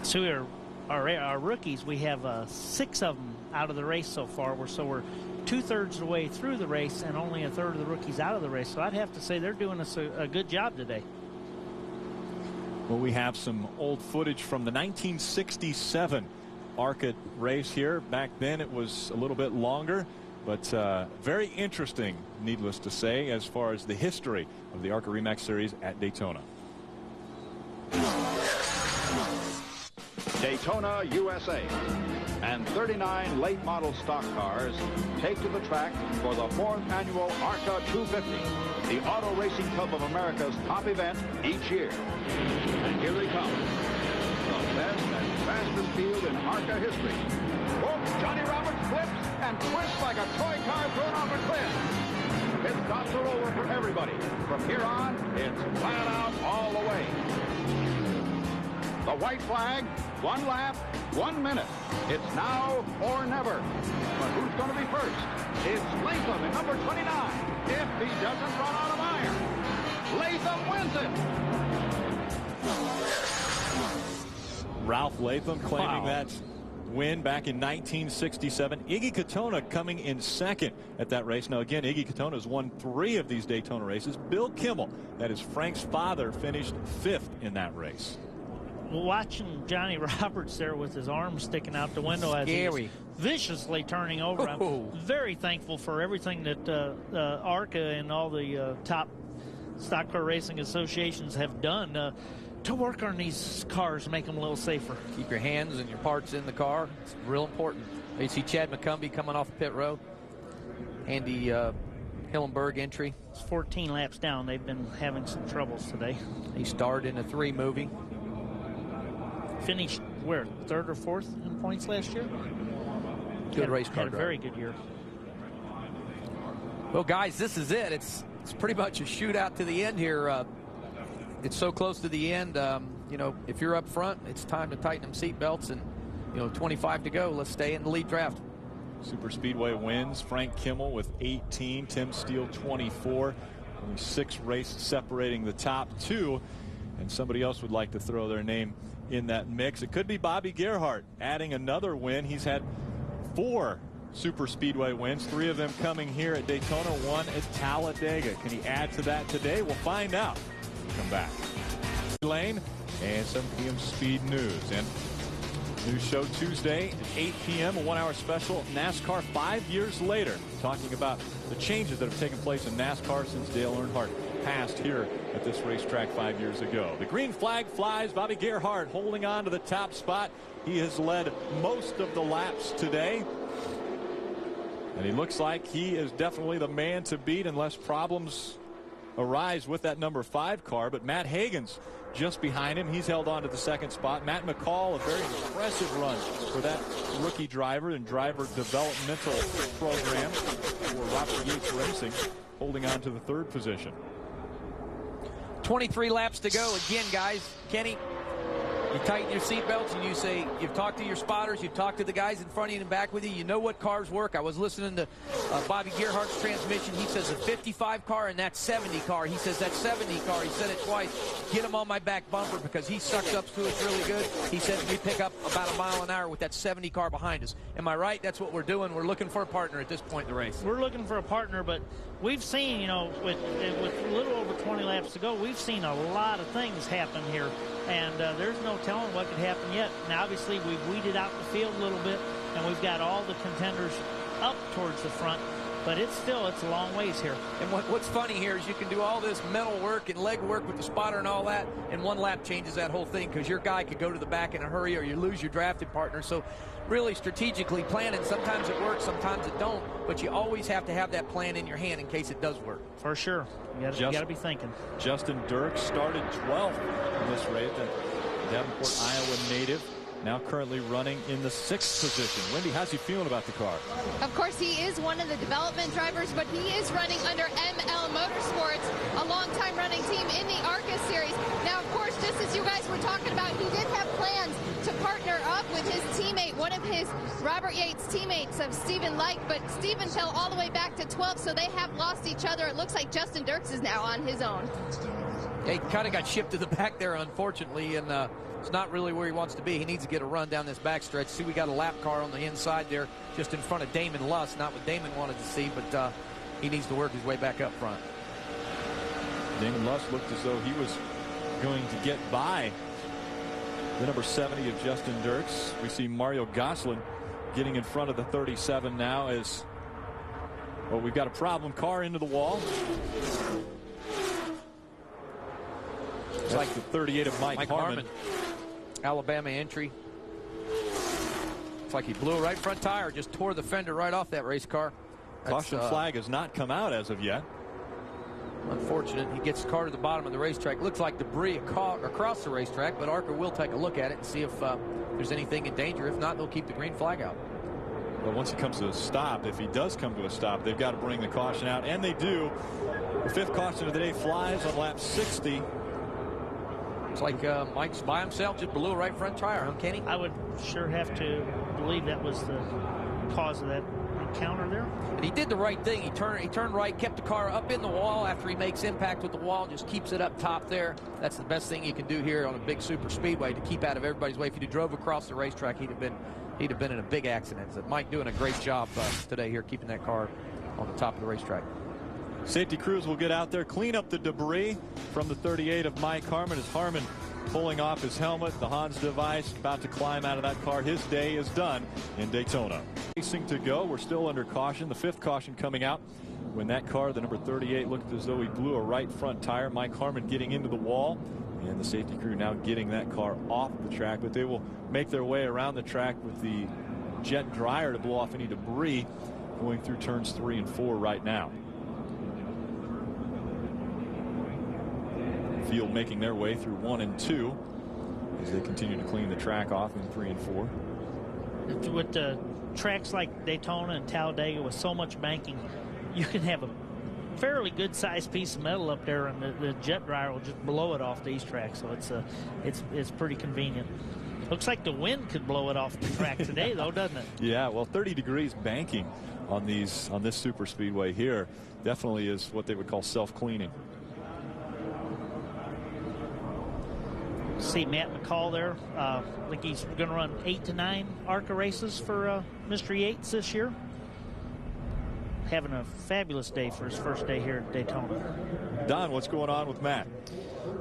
So our rookies, we have 6 of them out of the race so far. So we're 2/3 of the way through the race and only 1/3 of the rookies out of the race. So I'd have to say they're doing us a good job today. Well, we have some old footage from the 1967 ARCA race here. Back then it was a little bit longer, but very interesting, needless to say, as far as the history of the ARCA RE/MAX Series at Daytona. Daytona, USA, and 39 late model stock cars take to the track for the 4th annual ARCA 250, the Auto Racing Club of America's top event each year. And here they come, the best and fastest field in ARCA history. Whoop, Johnny Roberts flips and twists like a toy car thrown off a cliff. Pit stops are over for everybody. From here on, it's flat out all the way. The white flag, 1 lap, 1 minute. It's now or never. But who's going to be first? It's Latham in number 29. If he doesn't run out of iron, Latham wins it. Ralph Latham claiming that win back in 1967. Iggy Katona coming in 2nd at that race. Now again, Iggy Katona has won 3 of these Daytona races. Bill Kimmel, that is Frank's father, finished 5th in that race. Watching Johnny Roberts there with his arms sticking out the window as he's viciously turning over. I'm very thankful for everything that ARCA and all the top stock car racing associations have done to work on these cars, make them a little safer. Keep your hands and your parts in the car. It's real important. You see Chad McCumbee coming off the pit road. Andy Hillenberg entry. It's 14 laps down. They've been having some troubles today. He started in a 3 movie. Finished where, 3rd or 4th in points last year? Good race car had a very good year. Well, guys, this is it. It's pretty much a shootout to the end here. It's so close to the end. You know, if you're up front, it's time to tighten them seat belts, and 25 to go. Let's stay in the lead draft. Super Speedway wins. Frank Kimmel with 18, Tim Steele 24. Only 6 races separating the top 2, and somebody else would like to throw their name in that mix. It could be Bobby Gerhart adding another win. He's had 4 Super Speedway wins, 3 of them coming here at Daytona, 1 at Talladega. Can he add to that today? We'll find out. Come back. Lane and 7 p.m. Speed News. And New show Tuesday at 8 p.m. a 1-hour special, NASCAR 5 years later, talking about the changes that have taken place in NASCAR since Dale Earnhardt passed here at this racetrack 5 years ago. The green flag flies. Bobby Gerhart holding on to the top spot. He has led most of the laps today, and he looks like he is definitely the man to beat unless problems arise with that number 5 car. But Matt Hagan's just behind him. He's held on to the second spot. Matt McCall, a very impressive run for that rookie driver and driver developmental program for Robert Yates Racing, holding on to the 3rd position. 23 laps to go again, guys. Kenny, you tighten your seatbelts and you say, you've talked to your spotters, you've talked to the guys in front of you and back with you, you know what cars work. I was listening to Bobby Gerhart's transmission. He says a 55 car and that 70 car. He says that 70 car, he said it twice, get him on my back bumper because he sucks up to us really good. He said we pick up about a mile an hour with that 70 car behind us. Am I right? That's what we're doing. We're looking for a partner at this point in the race. We're looking for a partner, but we've seen, you know, with a little over 20 laps to go, we've seen a lot of things happen here. And there's no telling what could happen yet. Now, obviously, we've weeded out the field a little bit, and we've got all the contenders up towards the front. But it's a long ways here. And what's funny here is you can do all this mental work and leg work with the spotter and all that, and one lap changes that whole thing because your guy could go to the back in a hurry or you lose your drafted partner. So really strategically planning, sometimes it works, sometimes it don't, but you always have to have that plan in your hand in case it does work. For sure. You got to be thinking. Justin Dirks started 12th in this race. The Davenport, Iowa native, now currently running in the 6th position. Wendy, how's he feeling about the car? Of course, he is one of the development drivers, but he is running under ML Motorsports, a long-time running team in the ARCA series. Now, of course, just as you guys were talking about, he did have plans to partner up with his teammate, one of his Robert Yates teammates of Stephen Lyke, but Stephen fell all the way back to 12th, so they have lost each other. It looks like Justin Dirks is now on his own. Yeah, he kind of got shipped to the back there, unfortunately, and it's not really where he wants to be. He needs to get a run down this backstretch. See, we got a lap car on the inside there just in front of Damon Luss. Not what Damon wanted to see, but he needs to work his way back up front. Damon Luss looked as though he was going to get by the number 70 of Justin Dirks. We see Mario Gosselin getting in front of the 37 now as, well, we've got a problem car into the wall. It's like the 38 of Mike Harmon. Alabama entry. It's like he blew a right front tire, just tore the fender right off that race car. Caution flag has not come out as of yet. Unfortunate. He gets the car to the bottom of the racetrack. Looks like debris across the racetrack, but ARCA will take a look at it and see if there's anything in danger. If not, they'll keep the green flag out. Well, once he comes to a stop, if he does come to a stop, they've got to bring the caution out, and they do. The 5th caution of the day flies on lap 60. It's like Mike's by himself, just blew a right front tire, huh, Kenny? I would sure have to believe that was the cause of that encounter there. And he did the right thing. He turned right, kept the car up in the wall after he makes impact with the wall, just keeps it up top there. That's the best thing you can do here on a big super speedway to keep out of everybody's way. If he drove across the racetrack, he'd have been in a big accident. So Mike doing a great job today here, keeping that car on the top of the racetrack. Safety crews will get out there, clean up the debris from the 38 of Mike Harmon as Harmon pulling off his helmet, the Hans device, about to climb out of that car. His day is done in Daytona. Racing to go. We're still under caution. The 5th caution coming out when that car, the number 38, looked as though he blew a right front tire. Mike Harmon getting into the wall, and the safety crew now getting that car off the track, but they will make their way around the track with the jet dryer to blow off any debris going through turns 3 and 4 right now. Field making their way through 1 and 2 as they continue to clean the track off in 3 and 4. With the tracks like Daytona and Talladega with so much banking, you can have a fairly good sized piece of metal up there, and the jet dryer will just blow it off these tracks. So it's pretty convenient. Looks like the wind could blow it off the track today, though, doesn't it? Yeah, well, 30 degrees banking on this super speedway here definitely is what they would call self-cleaning. See Matt McCall there. I think he's going to run 8 to 9 ARCA races for Mr. Yates this year. Having a fabulous day for his first day here at Daytona. Don, what's going on with Matt?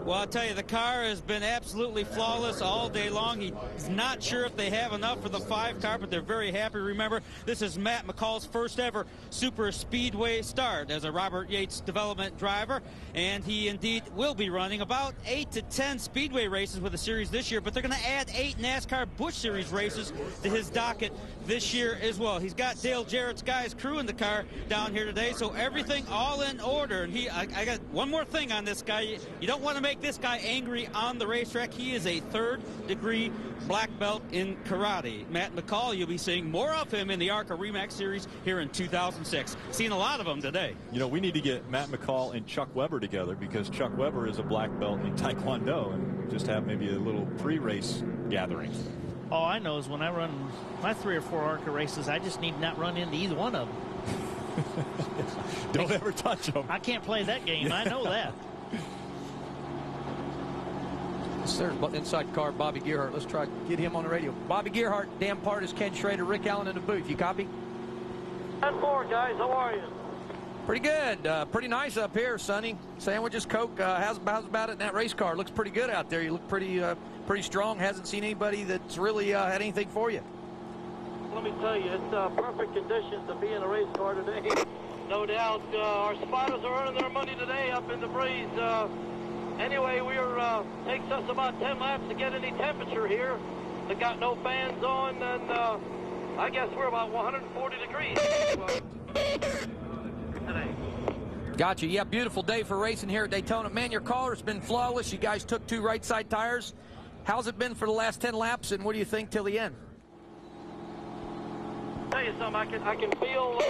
Well, I'll tell you, the car has been absolutely flawless all day long. He's not sure if they have enough for the 5 car, but they're very happy. Remember, this is Matt McCall's first ever Super Speedway start as a Robert Yates development driver, and he indeed will be running about 8 to 10 Speedway races with the series this year, but they're going to add 8 NASCAR Busch Series races to his docket this year as well. He's got Dale Jarrett's guys crewing the car down here today, so everything all in order. And I got one more thing on this guy. You don't want to make this guy angry on the racetrack. He is a 3rd-degree black belt in karate. Matt McCall, you'll be seeing more of him in the ARCA REMAX series here in 2006. Seen a lot of them today. You know, we need to get Matt McCall and Chuck Weber together, because Chuck Weber is a black belt in Taekwondo, and just have maybe a little pre-race gathering. All I know is when I run my 3 or 4 ARCA races, I just need not run into either one of them. Don't ever touch them. I can't play that game. I know that. There's inside car, Bobby Gerhart. Let's try to get him on the radio. Bobby Gerhart, Dan Partis, Ken Schrader, Rick Allen in the booth. You copy? 10-4, guys. How are you? Pretty good. Pretty nice up here, Sonny. Sandwiches, Coke. How's about it in that race car? Looks pretty good out there. You look pretty strong. Hasn't seen anybody that's really had anything for you. Let me tell you, it's perfect conditions to be in a race car today. No doubt. Our spotters are earning their money today up in the breeze. Anyway, takes us about 10 laps to get any temperature here. They got no fans on, and I guess we're about 140 degrees today. Gotcha. Yeah, beautiful day for racing here at Daytona. Man, your car's been flawless. You guys took 2 right side tires. How's it been for the last 10 laps, and what do you think till the end? Tell you something, I can feel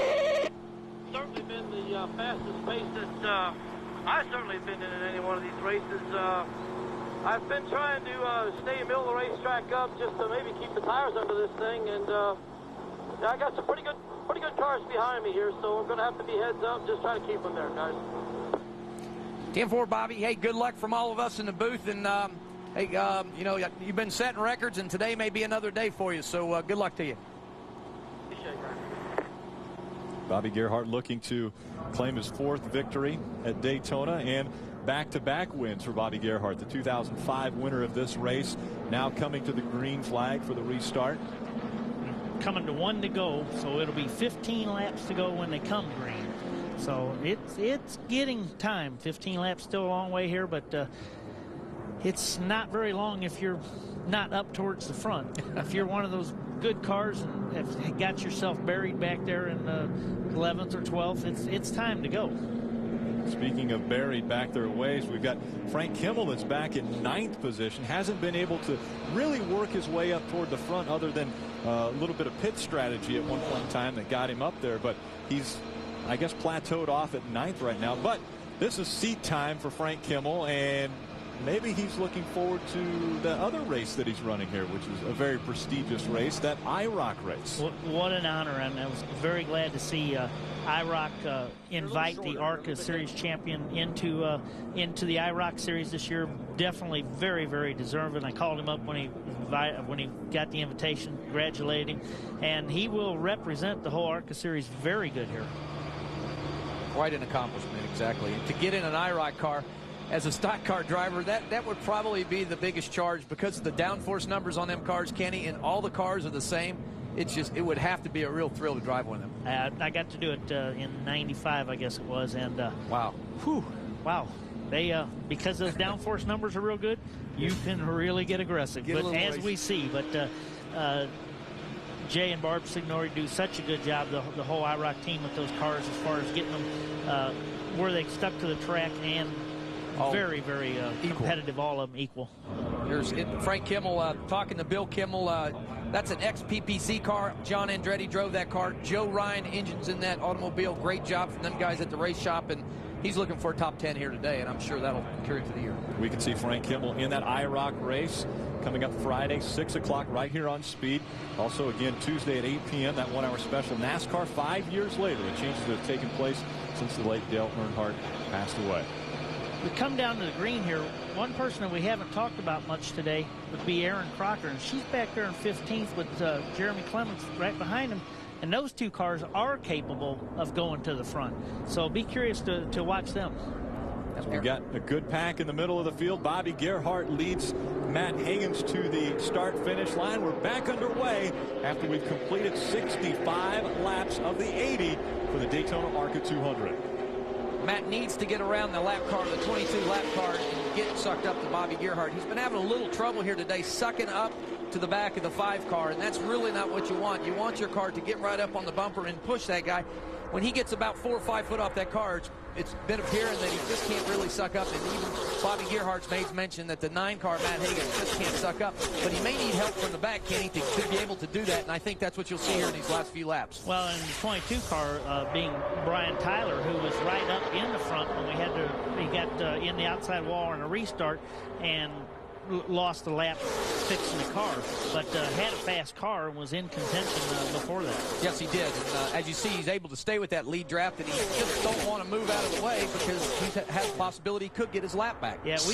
certainly been the fastest pace that I've certainly been in any one of these races. I've been trying to stay middle of the racetrack up just to maybe keep the tires under this thing, and I got some pretty good cars behind me here, so we're going to have to be heads up, just try to keep them there, guys. 10-4, Bobby. Hey, good luck from all of us in the booth, and hey, you know, you've been setting records, and today may be another day for you, so good luck to you. Bobby Gerhart looking to claim his 4th victory at Daytona, and back-to-back wins for Bobby Gerhart. The 2005 winner of this race, now coming to the green flag for the restart. Coming to 1 to go, so it'll be 15 laps to go when they come green. So it's getting time. 15 laps, still a long way here, but it's not very long if you're not up towards the front. If you're one of those good cars and have got yourself buried back there in the 11th or 12th, it's time to go. Speaking of buried back there ways, we've got Frank Kimmel that's back in 9th position. Hasn't been able to really work his way up toward the front, other than a little bit of pit strategy at one point in time that got him up there. But he's, I guess, plateaued off at 9th right now. But this is seat time for Frank Kimmel, and maybe he's looking forward to the other race that he's running here, which is a very prestigious race, that IROC race. What an honor, and I was very glad to see IROC invite the ARCA Series champion into the IROC Series this year. Definitely very, very deserving. I called him up when he got the invitation, congratulated him, and he will represent the whole ARCA Series very good here. Quite an accomplishment, exactly. And to get in an IROC car as a stock car driver, that would probably be the biggest charge, because of the downforce numbers on them cars, Kenny, and all the cars are the same. It would have to be a real thrill to drive one of them. I got to do it in '95, I guess it was, and wow, they because those downforce numbers are real good, you can really get aggressive. But as we see, Jay and Barb Signori do such a good job, the whole IROC team with those cars, as far as getting them where they stuck to the track, and very, very competitive, all of them equal. Here's Frank Kimmel talking to Bill Kimmel. That's an ex-PPC car. John Andretti drove that car. Joe Ryan engines in that automobile. Great job from them guys at the race shop, and he's looking for a top 10 here today, and I'm sure that'll carry through the year. We can see Frank Kimmel in that IROC race coming up Friday, 6 o'clock, right here on Speed. Also, again, Tuesday at 8 p.m., that 1-hour special NASCAR 5 years later. The changes that have taken place since the late Dale Earnhardt passed away. We come down to the green here. One person that we haven't talked about much today would be Aaron Crocker, and she's back there in 15th with Jeremy Clements right behind him. And those two cars are capable of going to the front. So be curious to watch them. So we got a good pack in the middle of the field. Bobby Gerhart leads Matt Hagens to the start-finish line. We're back underway after we've completed 65 laps of the 80 for the Daytona ARCA 200. Matt needs to get around the lap car, the 22 lap car, and get sucked up to Bobby Gerhart. He's been having a little trouble here today sucking up to the back of the 5 car, and that's really not what you want. You want your car to get right up on the bumper and push that guy. When he gets about 4 or 5 foot off that car, it's been appearing that he just can't really suck up. And even Bobby Gerhart's made mention that the 9 car, Matt Hagens, just can't suck up. But he may need help from the back, Kenny, to be able to do that. And I think that's what you'll see here in these last few laps. Well, in the 22 car, being Brian Tyler, who was right up in the front when he got in the outside wall in a restart and lost a lap fixing the car, but had a fast car and was in contention before that. Yes, he did. And, as you see, he's able to stay with that lead draft, and he just don't want to move out of the way because he has a possibility he could get his lap back. Yeah, we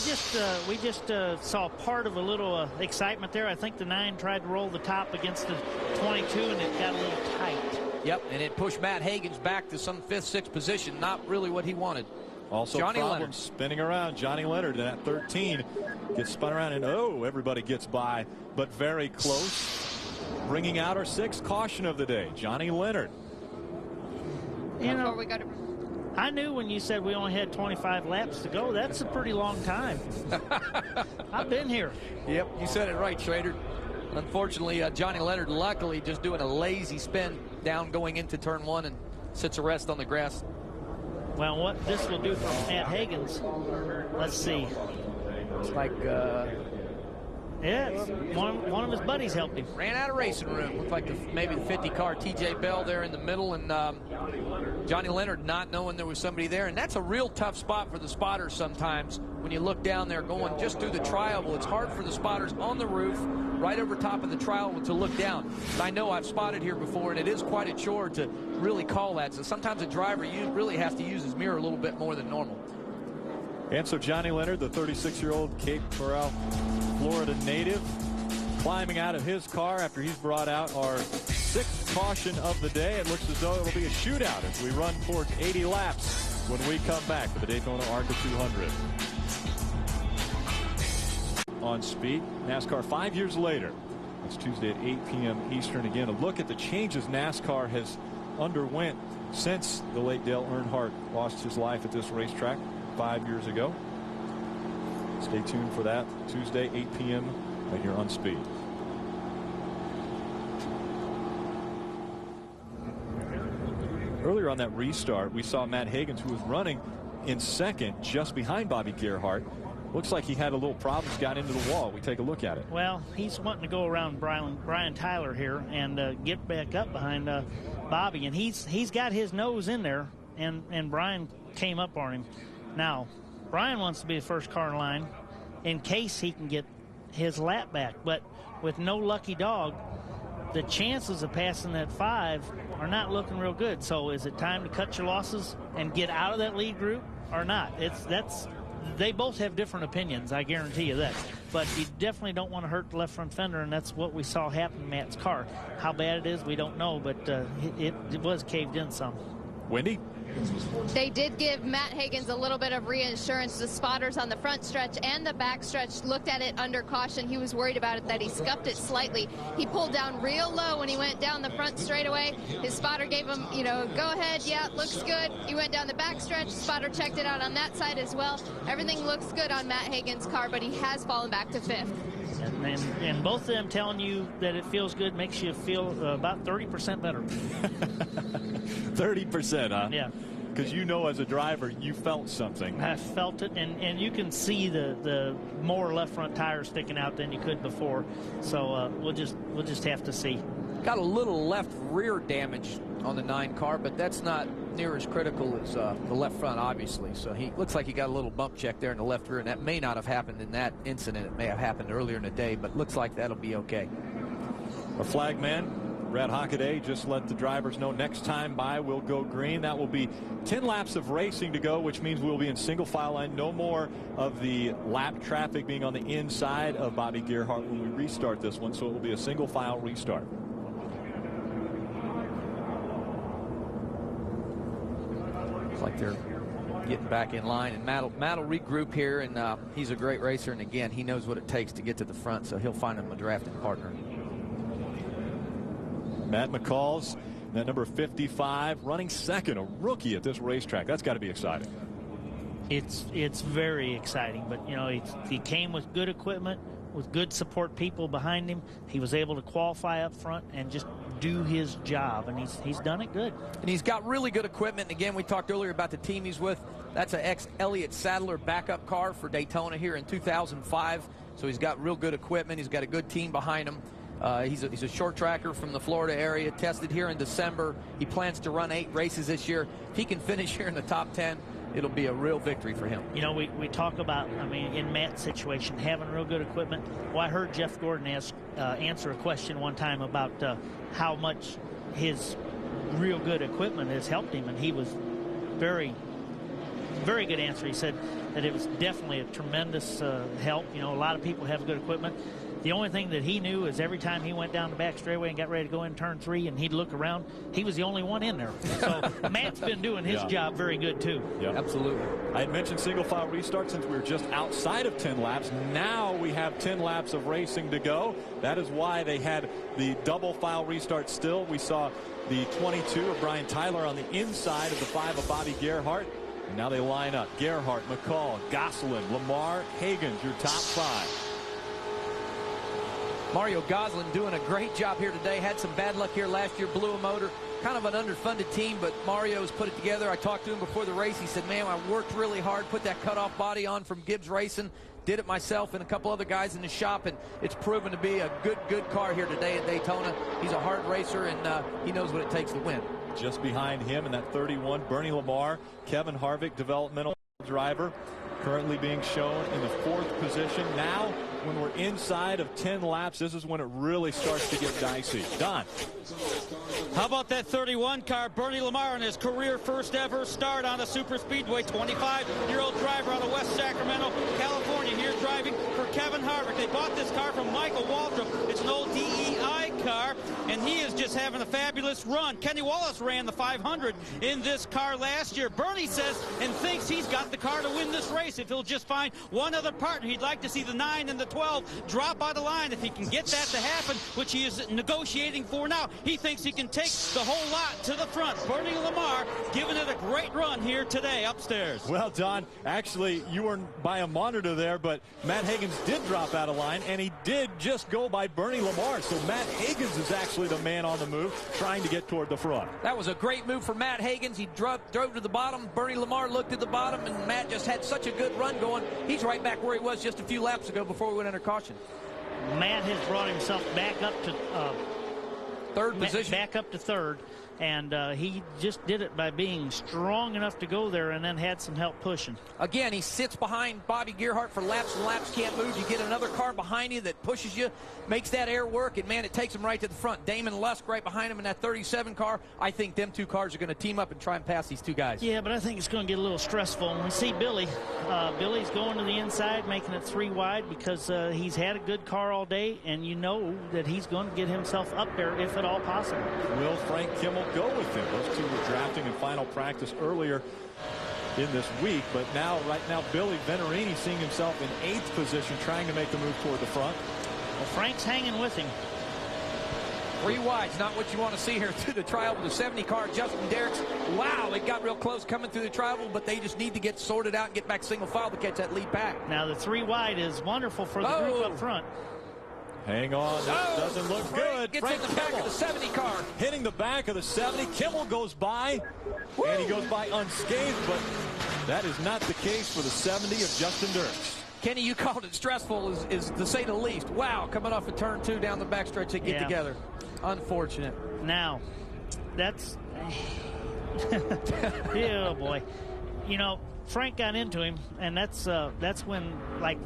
just saw part of a little excitement there. I think the 9 tried to roll the top against the 22, and it got a little tight. Yep, and it pushed Matt Hagens back to some 5th, 6th position. Not really what he wanted. Also Johnny problems Leonard spinning around. Johnny Leonard in that 13 gets spun around, and everybody gets by, but very close. Bringing out our 6th caution of the day, Johnny Leonard. You know, I knew when you said we only had 25 laps to go, that's a pretty long time. I've been here. Yep, you said it right, Schrader. Unfortunately, Johnny Leonard luckily just doing a lazy spin down going into turn 1 and sits a rest on the grass. Well, what this will do for Matt Hagens, let's see. It's like, yeah, one of his buddies helped him. Ran out of racing room. Looked like maybe the 50 car TJ Bell there in the middle, and Johnny Leonard not knowing there was somebody there. And that's a real tough spot for the spotters sometimes when you look down there going just through the tri-oval. It's hard for the spotters on the roof right over top of the tri-oval to look down. I know I've spotted here before, and it is quite a chore to really call that. So sometimes a driver really has to use his mirror a little bit more than normal. And so Johnny Leonard, the 36-year-old Cape Coral, Florida native, climbing out of his car after he's brought out our 6th caution of the day. It looks as though it'll be a shootout as we run towards 80 laps when we come back for the Daytona ARCA 200. On speed, NASCAR 5 years later. It's Tuesday at 8 p.m. Eastern. Again, a look at the changes NASCAR has underwent since the late Dale Earnhardt lost his life at this racetrack 5 years ago. Stay tuned for that Tuesday, 8 p.m. when you're on speed. Earlier on that restart, we saw Matt Hagens, who was running in 2nd just behind Bobby Gerhart. Looks like he had a little problems, got into the wall. We take a look at it. Well, he's wanting to go around Brian Tyler here and get back up behind Bobby, and he's got his nose in there, and Brian came up on him. Now, Brian wants to be the first car in line in case he can get his lap back, but with no lucky dog, the chances of passing that 5 are not looking real good. So is it time to cut your losses and get out of that lead group or not? They both have different opinions, I guarantee you that. But you definitely don't want to hurt the left front fender, and that's what we saw happen in Matt's car. How bad it is, we don't know, but it was caved in some. Wendy? They did give Matt Hagens a little bit of reassurance. The spotters on the front stretch and the back stretch looked at it under caution. He was worried about it, that he scuffed it slightly. He pulled down real low when he went down the front straightaway. His spotter gave him, go ahead, yeah, looks good. He went down the back stretch. Spotter checked it out on that side as well. Everything looks good on Matt Hagens' car, but he has fallen back to 5th. And both of them telling you that it feels good makes you feel about 30% better. 30%, huh? Yeah. Because as a driver, you felt something. I felt it, and you can see the more left front tires sticking out than you could before. So we'll just have to see. Got a little left rear damage on the 9 car, but that's not near as critical as the left front, obviously. So he looks like he got a little bump check there in the left rear, and that may not have happened in that incident. It may have happened earlier in the day, but looks like that'll be okay. Our flag man, Brad Hockaday, just let the drivers know next time by we'll go green. That will be 10 laps of racing to go, which means we'll be in single file line. No more of the lap traffic being on the inside of Bobby Gerhart when we restart this one, so it will be a single file restart. Looks like they're getting back in line. And Matt will regroup here, and he's a great racer. And again, he knows what it takes to get to the front, so he'll find him a drafting partner. Matt McCall's that number 55, running second, a rookie at this racetrack. That's got to be exciting. It's very exciting, but you know, he came with good equipment, with good support people behind him. He was able to qualify up front and just do his job, and he's done it good. And he's got really good equipment. And again, we talked earlier about the team he's with. That's an ex-Elliott Sadler backup car for Daytona here in 2005. So he's got real good equipment. He's got a good team behind him. He's a short tracker from the Florida area, tested here in December. He plans to run 8 races this year. If he can finish here in the top 10, it'll be a real victory for him. You know, we talk about, I mean, in Matt's situation, having real good equipment. Well, I heard Jeff Gordon answer a question one time about how much his real good equipment has helped him, and he was very good answer. He said that it was definitely a tremendous help. You know, a lot of people have good equipment. The only thing that he knew is every time he went down the back straightaway and got ready to go in turn 3 and he'd look around, he was the only one in there. So Matt's been doing his job very good too. Yeah, absolutely. I had mentioned single file restart since we were just outside of 10 laps. Now we have 10 laps of racing to go. That is why they had the double file restart still. We saw the 22 of Brian Tyler on the inside of the 5 of Bobby Gerhart. And now they line up Gerhart, McCall, Gosselin, Lamar, Hagens, your top 5. Mario Gosselin doing a great job here today. Had some bad luck here last year, blew a motor. Kind of an underfunded team, but Mario's put it together. I talked to him before the race. He said, man, I worked really hard, put that cutoff body on from Gibbs Racing, did it myself and a couple other guys in the shop, and it's proven to be a good car here today at Daytona. He's a hard racer, and he knows what it takes to win. Just behind him in that 31, Bernie Lamar, Kevin Harvick, developmental driver, currently being shown in the 4th position. Now, when we're inside of 10 laps, this is when it really starts to get dicey. Don. How about that 31 car? Bernie Lamar in his career first ever start on a super speedway. 25-year-old driver out of West Sacramento, California, here driving for Kevin Harvick. They bought this car from Michael Waltrip. It's an old DEI car, and he is just having a fabulous run. Kenny Wallace ran the 500 in this car last year. Bernie says and thinks he's got the car to win this race if he'll just find one other partner. He'd like to see the 9 and the 12 drop out of line. If he can get that to happen, which he is negotiating for now, he thinks he can take the whole lot to the front. Bernie Lamar giving it a great run here today upstairs. Well, Don, actually, you were by a monitor there, but Matt Hagens did drop out of line, and he did just go by Bernie Lamar. So Matt Hagens is actually the man on the move, trying to get toward the front. That was a great move for Matt Hagens. He drove to the bottom. Bernie Lamar looked at the bottom, and Matt just had such a good run going. He's right back where he was just a few laps ago before we went under caution. Matt has brought himself back up to 3rd position. Back up to 3rd, and he just did it by being strong enough to go there and then had some help pushing. Again, he sits behind Bobby Gerhart for laps and laps, can't move. You get another car behind you that pushes you, makes that air work, and man, it takes him right to the front. Damon Lusk right behind him in that 37 car. I think them 2 cars are going to team up and try and pass these 2 guys. Yeah, but I think it's going to get a little stressful. And we see Billy. Billy's going to the inside, making it 3 wide because he's had a good car all day, and you know that he's going to get himself up there if at all possible. Will Frank Kimmel go with him? Those 2 were drafting in final practice earlier in this week, but right now, Billy Venerini seeing himself in 8th position, trying to make the move toward the front. Well, Frank's hanging with him. 3 wide's not what you want to see here through the tri-oval. The 70 car, Justin Derricks. Wow, it got real close coming through the tri-oval, but they just need to get sorted out and get back single file to catch that lead pack. Now, the 3 wide is wonderful for the group up front. Hang on, that doesn't look good. Gets in the back of the 70 car. Hitting the back of the 70. Kimmel goes by, and he goes by unscathed, but that is not the case for the 70 of Justin Derricks. Kenny, you called it stressful, is to say the least. Wow, coming off of turn 2 down the backstretch, they get together. Unfortunate. Now, that's... oh, boy. You know, Frank got into him, and that's when, like,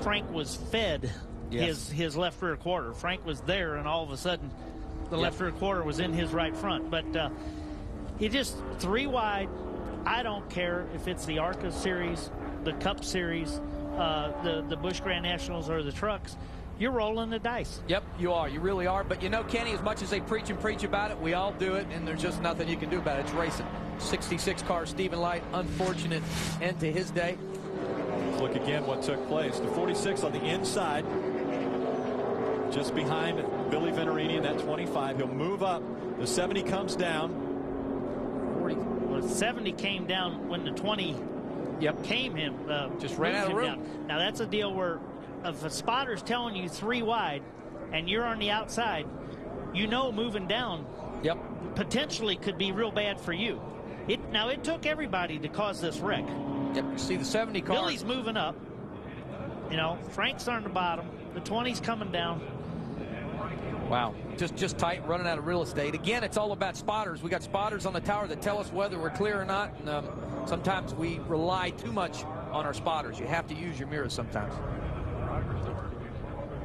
Frank was fed his left rear quarter. Frank was there, and all of a sudden, the left rear quarter was in his right front. But he just 3 wide. I don't care if it's the ARCA Series, the Cup Series, the Busch Grand Nationals, or the trucks. you're rolling the dice. Yep, you are. You really are. But you know, Kenny, as much as they preach and preach about it, we all do it, and there's just nothing you can do about it. It's racing. 66 car Stephen Light, unfortunate end to his day. Let's look again what took place. The 46 on the inside, just behind Billy Venturini in that 25. He'll move up. The 70 comes down. 40, well, 70 came down when the 20 came him. Just ran out of room. Down. Now that's a deal where if a spotter's telling you 3 wide and you're on the outside, you know moving down potentially could be real bad for you. Now it took everybody to cause this wreck. Yep, you see the 70 car. Billy's moving up. You know, Frank's on the bottom. The 20's coming down. Wow, just tight, running out of real estate. Again, it's all about spotters. We got spotters on the tower that tell us whether we're clear or not. And sometimes we rely too much on our spotters. You have to use your mirrors sometimes.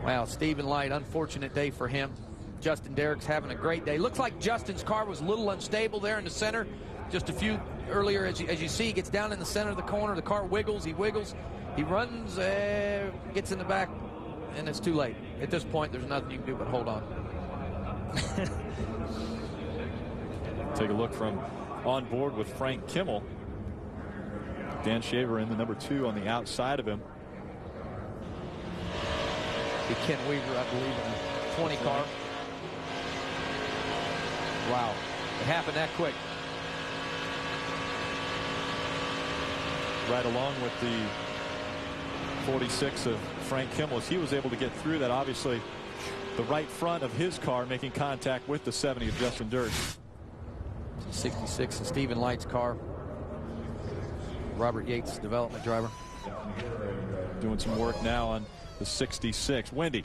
Wow, Stephen Light, unfortunate day for him. Justin Derrick's having a great day. Looks like Justin's car was a little unstable there in the center. Just a few earlier, as you see, he gets down in the center of the corner. The car wiggles, he wiggles. He runs, gets in the back, and it's too late. At this point, there's nothing you can do but hold on. Take a look from on board with Frank Kimmel. Dan Shaver in the number 2 on the outside of him. Ken Weaver, I believe, in the 20 car. Wow, it happened that quick. Right along with the 46 of Frank Kimmel, as he was able to get through that. Obviously, the right front of his car making contact with the 70 of Justin Dirks. 66 of Stephen Light's car. Robert Yates, development driver. Doing some work now on the 66. Wendy.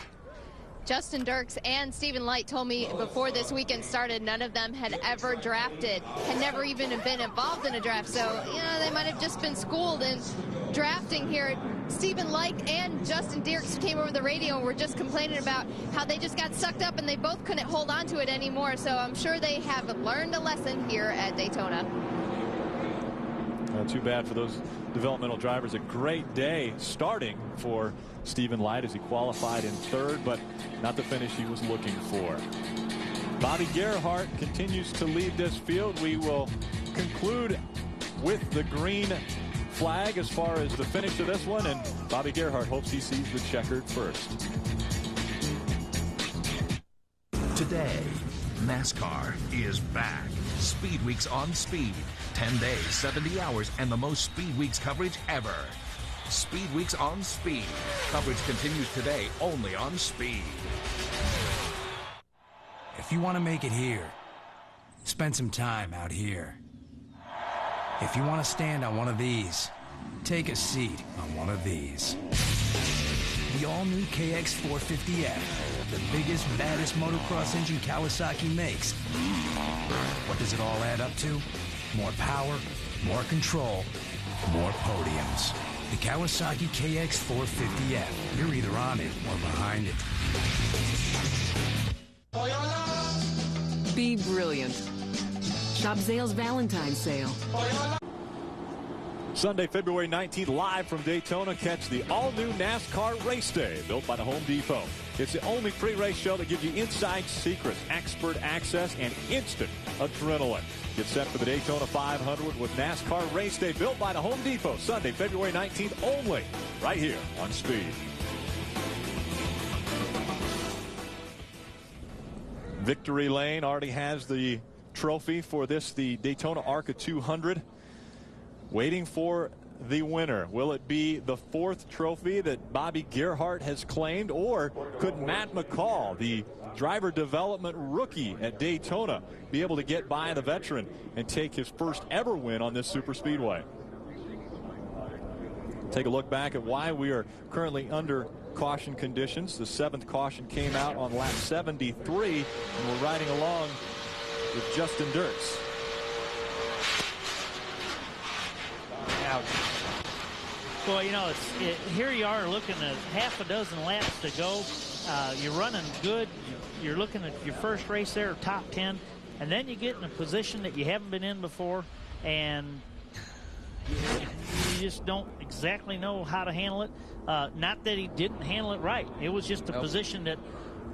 Justin Dirks and Stephen Light told me before this weekend started, none of them had ever drafted, had never even been involved in a draft. So, you know, they might have just been schooled in drafting here. Stephen Light and Justin Dirks came over the radio and were just complaining about how they just got sucked up and they both couldn't hold on to it anymore. So I'm sure they have learned a lesson here at Daytona. Too bad for those developmental drivers. A great day starting for Stephen Light as he qualified in 3rd, but not the finish he was looking for. Bobby Gerhart continues to lead this field. We will conclude with the green flag as far as the finish of this one, and Bobby Gerhart hopes he sees the checkered first. Today, NASCAR is back. Speed Weeks on Speed. 10 days, 70 hours, and the most Speed Weeks coverage ever. Speed Weeks on Speed. Coverage continues today only on Speed. If you want to make it here, spend some time out here. If you want to stand on one of these, take a seat on one of these. The all-new KX450F, the biggest, baddest motocross engine Kawasaki makes. What does it all add up to? More power, more control, more podiums. The Kawasaki KX450F. You're either on it or behind it. Be brilliant. Shop Zales Valentine's Sale. Sunday, February 19th, live from Daytona. Catch the all-new NASCAR Race Day, built by the Home Depot. It's the only pre-race show that gives you inside secrets, expert access, and instant adrenaline. Get set for the Daytona 500 with NASCAR Race Day, built by the Home Depot. Sunday, February 19th, only right here on Speed. Victory Lane already has the trophy for this, the Daytona ARCA 200. Waiting for the winner. Will it be the 4th trophy that Bobby Gerhart has claimed, or could Matt McCall, the driver development rookie at Daytona, be able to get by the veteran and take his first ever win on this super speedway? Take a look back at why we are currently under caution conditions. The 7th caution came out on lap 73, and we're riding along with Justin Dirks. Ouch. Well, you know, here you are looking at half a dozen laps to go. You're running good. You're looking at your first race there, top 10, and then you get in a position that you haven't been in before, and you just don't exactly know how to handle it. Not that he didn't handle it right. It was just a position that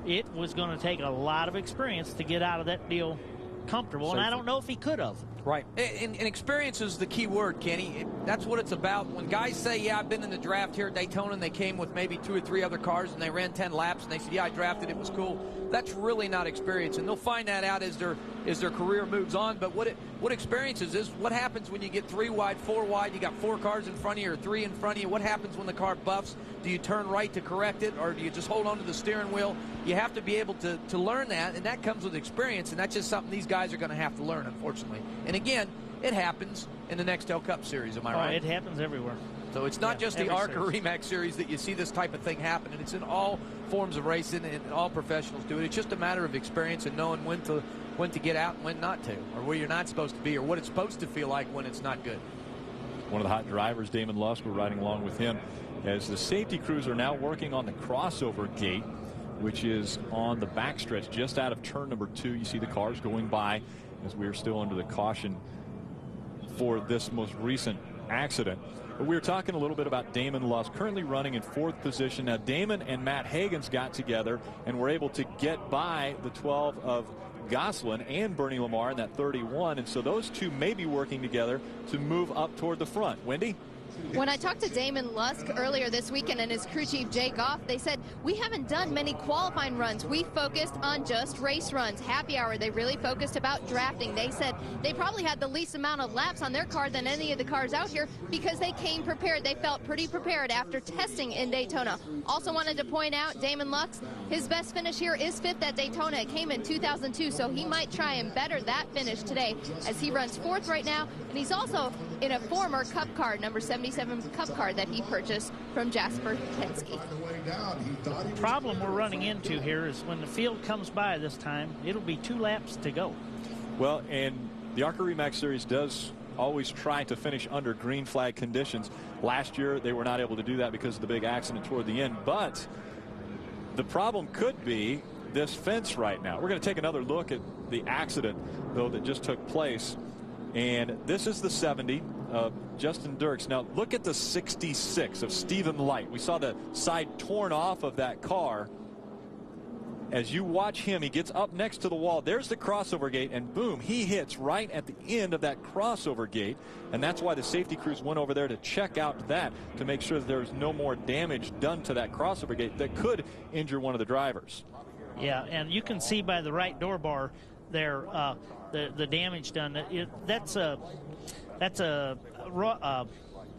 it was going to take a lot of experience to get out of that deal comfortable, and I don't know if he could have. Right. And experience is the key word, Kenny. That's what it's about. When guys say, yeah, I've been in the draft here at Daytona, and they came with maybe 2 or 3 other cars, and they ran 10 laps, and they said, yeah, I drafted, it was cool. That's really not experience, and they'll find that out as their career moves on. But what experience is what happens when you get 3 wide, 4 wide, you got 4 cars in front of you or 3 in front of you. What happens when the car buffs? Do you turn right to correct it, or do you just hold on to the steering wheel? You have to be able to learn that, and that comes with experience, and that's just something these guys are going to have to learn, unfortunately. And again, it happens in the Nextel Cup Series, am I right? It happens everywhere. So it's not just the ARCA Remax Series that you see this type of thing happen, and it's in all forms of racing, and all professionals do it. It's just a matter of experience and knowing when to get out and when not to, or where you're not supposed to be, or what it's supposed to feel like when it's not good. One of the hot drivers, Damon Lusk, we're riding along with him as the safety crews are now working on the crossover gate, which is on the backstretch just out of turn number 2. You see the cars going by as we are still under the caution for this most recent accident. But we were talking a little bit about Damon Lusk, currently running in 4th position. Now, Damon and Matt Hagens got together and were able to get by the 12 of Gosselin and Bernie Lamar in that 31, and so those two may be working together to move up toward the front. Wendy? When I talked to Damon Lusk earlier this weekend and his crew chief Jay Goff, they said, we haven't done many qualifying runs. We focused on just race runs. Happy hour, they really focused about drafting. They said they probably had the least amount of laps on their car than any of the cars out here because they came prepared. They felt pretty prepared after testing in Daytona. Also wanted to point out Damon Lusk, his best finish here is 5th at Daytona. It came in 2002, so he might try and better that finish today as he runs 4th right now, and he's also in a former Cup car, number 77 Cup car that he purchased from Jasper Penske. The problem we're running into here is when the field comes by this time, it'll be 2 laps to go. Well, and the ARCA Remax Series does always try to finish under green flag conditions. Last year, they were not able to do that because of the big accident toward the end. But the problem could be this fence right now. We're going to take another look at the accident, though, that just took place. And this is the 70 of Justin Dirks. Now, look at the 66 of Stephen Light. We saw the side torn off of that car. As you watch him, he gets up next to the wall. There's the crossover gate, and boom, he hits right at the end of that crossover gate. And that's why the safety crews went over there to check out that, to make sure that there's no more damage done to that crossover gate that could injure one of the drivers. Yeah, and you can see by the right door bar there the damage done. That's a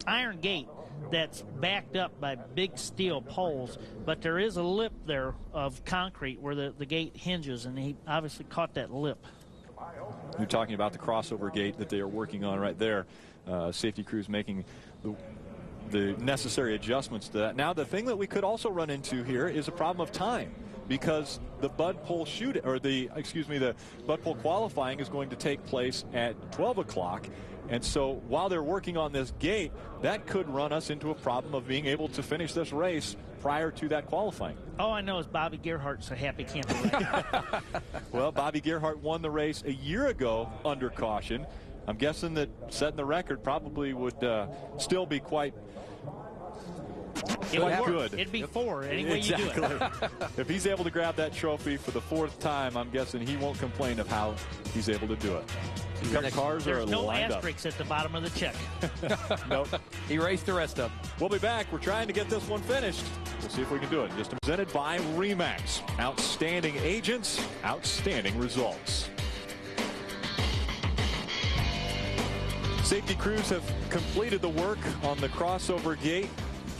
iron gate that's backed up by big steel poles, but there is a lip there of concrete where the gate hinges, and he obviously caught that lip. You're talking about the crossover gate that they are working on right there. Safety crews making the necessary adjustments to that. Now, the thing that we could also run into here is a problem of time, because the Bud Pole the Bud Pole qualifying is going to take place at 12 o'clock. And so while they're working on this gate, that could run us into a problem of being able to finish this race prior to that qualifying. All I know is Bobby Gerhart's a happy camper. Well, Bobby Gerhart won the race a year ago under caution. I'm guessing that setting the record probably would still be quite good. It'd be 4 any way exactly. You do it. If he's able to grab that trophy for the 4th time, I'm guessing he won't complain of how he's able to do it. Cars There's are no lined asterisks at the bottom of the check. Nope. He raced the rest of them. We'll be back. We're trying to get this one finished. We'll see if we can do it. Just presented by Remax. Outstanding agents, outstanding results. Safety crews have completed the work on the crossover gate.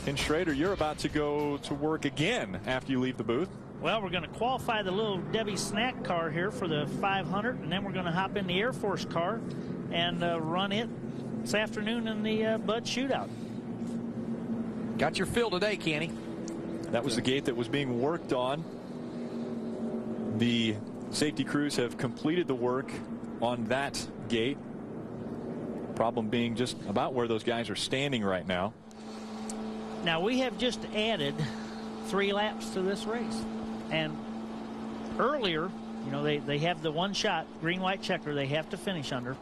Ken Schrader, you're about to go to work again after you leave the booth. Well, we're going to qualify the little Debbie snack car here for the 500, and then we're going to hop in the Air Force car and run it this afternoon in the Bud Shootout. Got your fill today, Kenny. That was the gate that was being worked on. The safety crews have completed the work on that gate. Problem being just about where those guys are standing right now. Now, we have just added 3 laps to this race. And earlier, you know, they have the one shot, green, white checker, they have to finish under.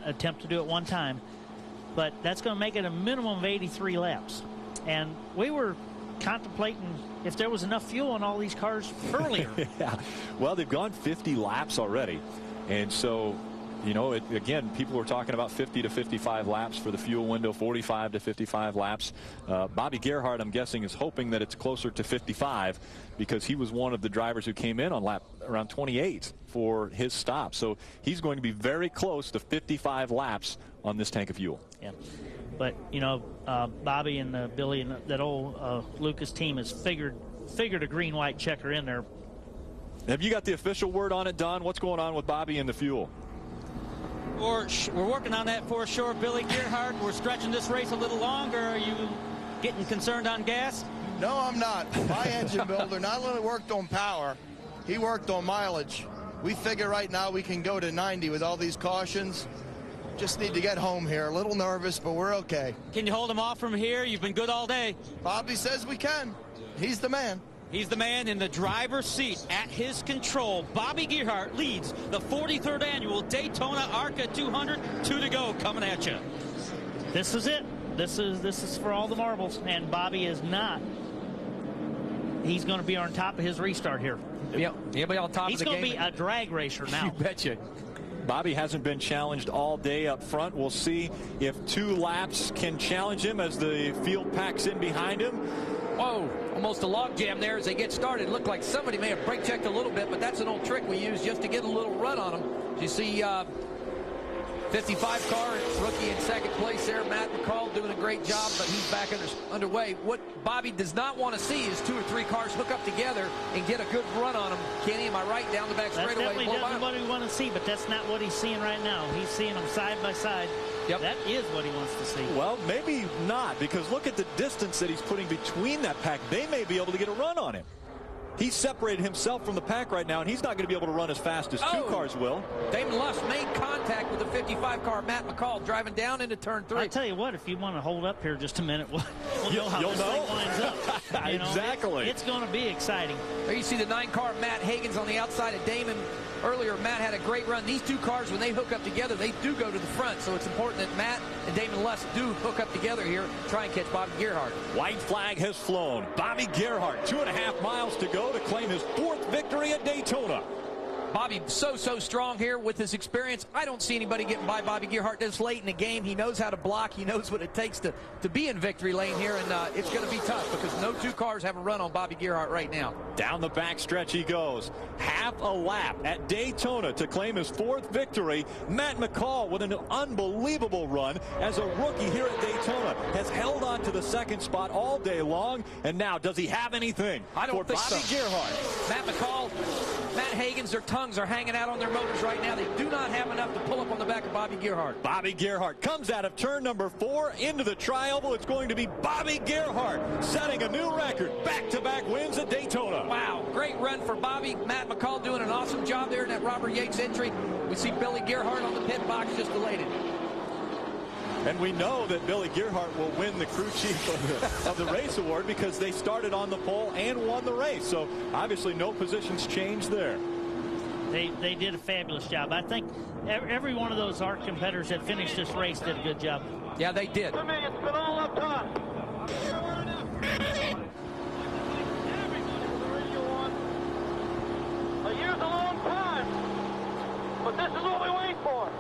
Attempt to do it one time. but that's going to make it a minimum of 83 laps. And we were contemplating if there was enough fuel in all these cars earlier. Yeah. Well, they've gone 50 laps already. And so, you know, again, people were talking about 50 to 55 laps for the fuel window, 45 to 55 laps. Bobby Gerhardt, I'm guessing, is hoping that it's closer to 55 because he was one of the drivers who came in on lap around 28 for his stop. So he's going to be very close to 55 laps on this tank of fuel. Yeah. But, you know, Bobby and Billy and that old Lucas team has figured a green-white checker in there. Have you got the official word on it, Don? What's going on with Bobby and the fuel? We're working on that for sure. Billy Gerhardt, we're stretching this race a little longer. Are you getting concerned on gas? No, I'm not. My engine builder not only worked on power, he worked on mileage. We figure right now we can go to 90 with all these cautions. Just need to get home here. A little nervous, but we're okay. Can you hold him off from here? You've been good all day. Bobby says we can. He's the man. He's the man in the driver's seat at his control. Bobby Gerhardt leads the 43rd annual Daytona ARCA 200. 2 to go, coming at you. This is it. This is for all the marbles, and Bobby is not. He's going to be on top of his restart here. Yeah, he'll be on top of the game. He's going to be a drag racer now. You betcha. Bobby hasn't been challenged all day up front. We'll see if 2 laps can challenge him as the field packs in behind him. Whoa, almost a log jam there as they get started. Looked like somebody may have brake checked a little bit, but that's an old trick we use just to get a little run on them. You see 55 car, rookie in second place there, Matt McCall doing a great job, but he's back underway. What Bobby does not want to see is 2 or 3 cars hook up together and get a good run on them. Kenny, am I right? Down the back straightaway. That's definitely what we want to see, but that's not what he's seeing right now. He's seeing them side by side. Yep. That is what he wants to see. Well, maybe not, because look at the distance that he's putting between that pack. They may be able to get a run on him. He's separated himself from the pack right now, and he's not going to be able to run as fast as 2 cars will. Damon Luss made contact with the 55 car, Matt McCall, driving down into turn 3. I tell you what, if you want to hold up here just a minute, we'll know how this thing winds up. Exactly. It's going to be exciting. There you see the 9 car, Matt Hagan's on the outside of Damon. Earlier, Matt had a great run. These 2 cars, when they hook up together, they do go to the front. So it's important that Matt and Damon Luss do hook up together here, try and catch Bobby Gerhardt. White flag has flown. Bobby Gerhardt, 2.5 miles to go to claim his 4th victory at Daytona. Bobby so strong here with his experience. I don't see anybody getting by Bobby Gerhardt this late in the game. He knows how to block. He knows what it takes to be in victory lane here, and it's going to be tough because no 2 cars have a run on Bobby Gerhardt right now. Down the back stretch he goes. Half a lap at Daytona to claim his 4th victory. Matt McCall with an unbelievable run as a rookie here at Daytona. Has held on to the 2nd spot all day long, and now does he have anything I don't think Bobby so. Gerhardt? Matt McCall, Matt Hagan's, their tongues are hanging out on their motors right now. They do not have enough to pull up on the back of Bobby Gerhardt. Bobby Gerhardt comes out of turn number 4 into the tri-oval. It's going to be Bobby Gerhardt setting a new record. Back-to-back wins at Daytona. Wow, great run for Bobby. Matt McCall doing an awesome job there in that Robert Yates entry. We see Billy Gerhardt on the pit box just elated. And we know that Billy Gerhardt will win the crew chief of the race award because they started on the pole and won the race. So obviously no positions changed there. They did a fabulous job. I think every one of those ARC competitors that finished this race did a good job. Yeah, they did. To me, it's been all up top. A year's a long time, but this is what we wait for.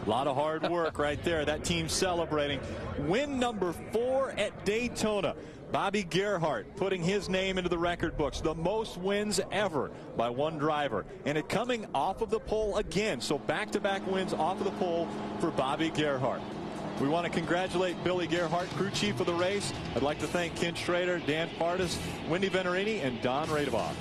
A lot of hard work right there. That team celebrating. Win number 4 at Daytona. Bobby Gerhardt putting his name into the record books. The most wins ever by one driver. And it coming off of the pole again. So back-to-back wins off of the pole for Bobby Gerhardt. We want to congratulate Billy Gerhardt, crew chief of the race. I'd like to thank Ken Schrader, Dan Pardis, Wendy Venerini, and Don Radevoff.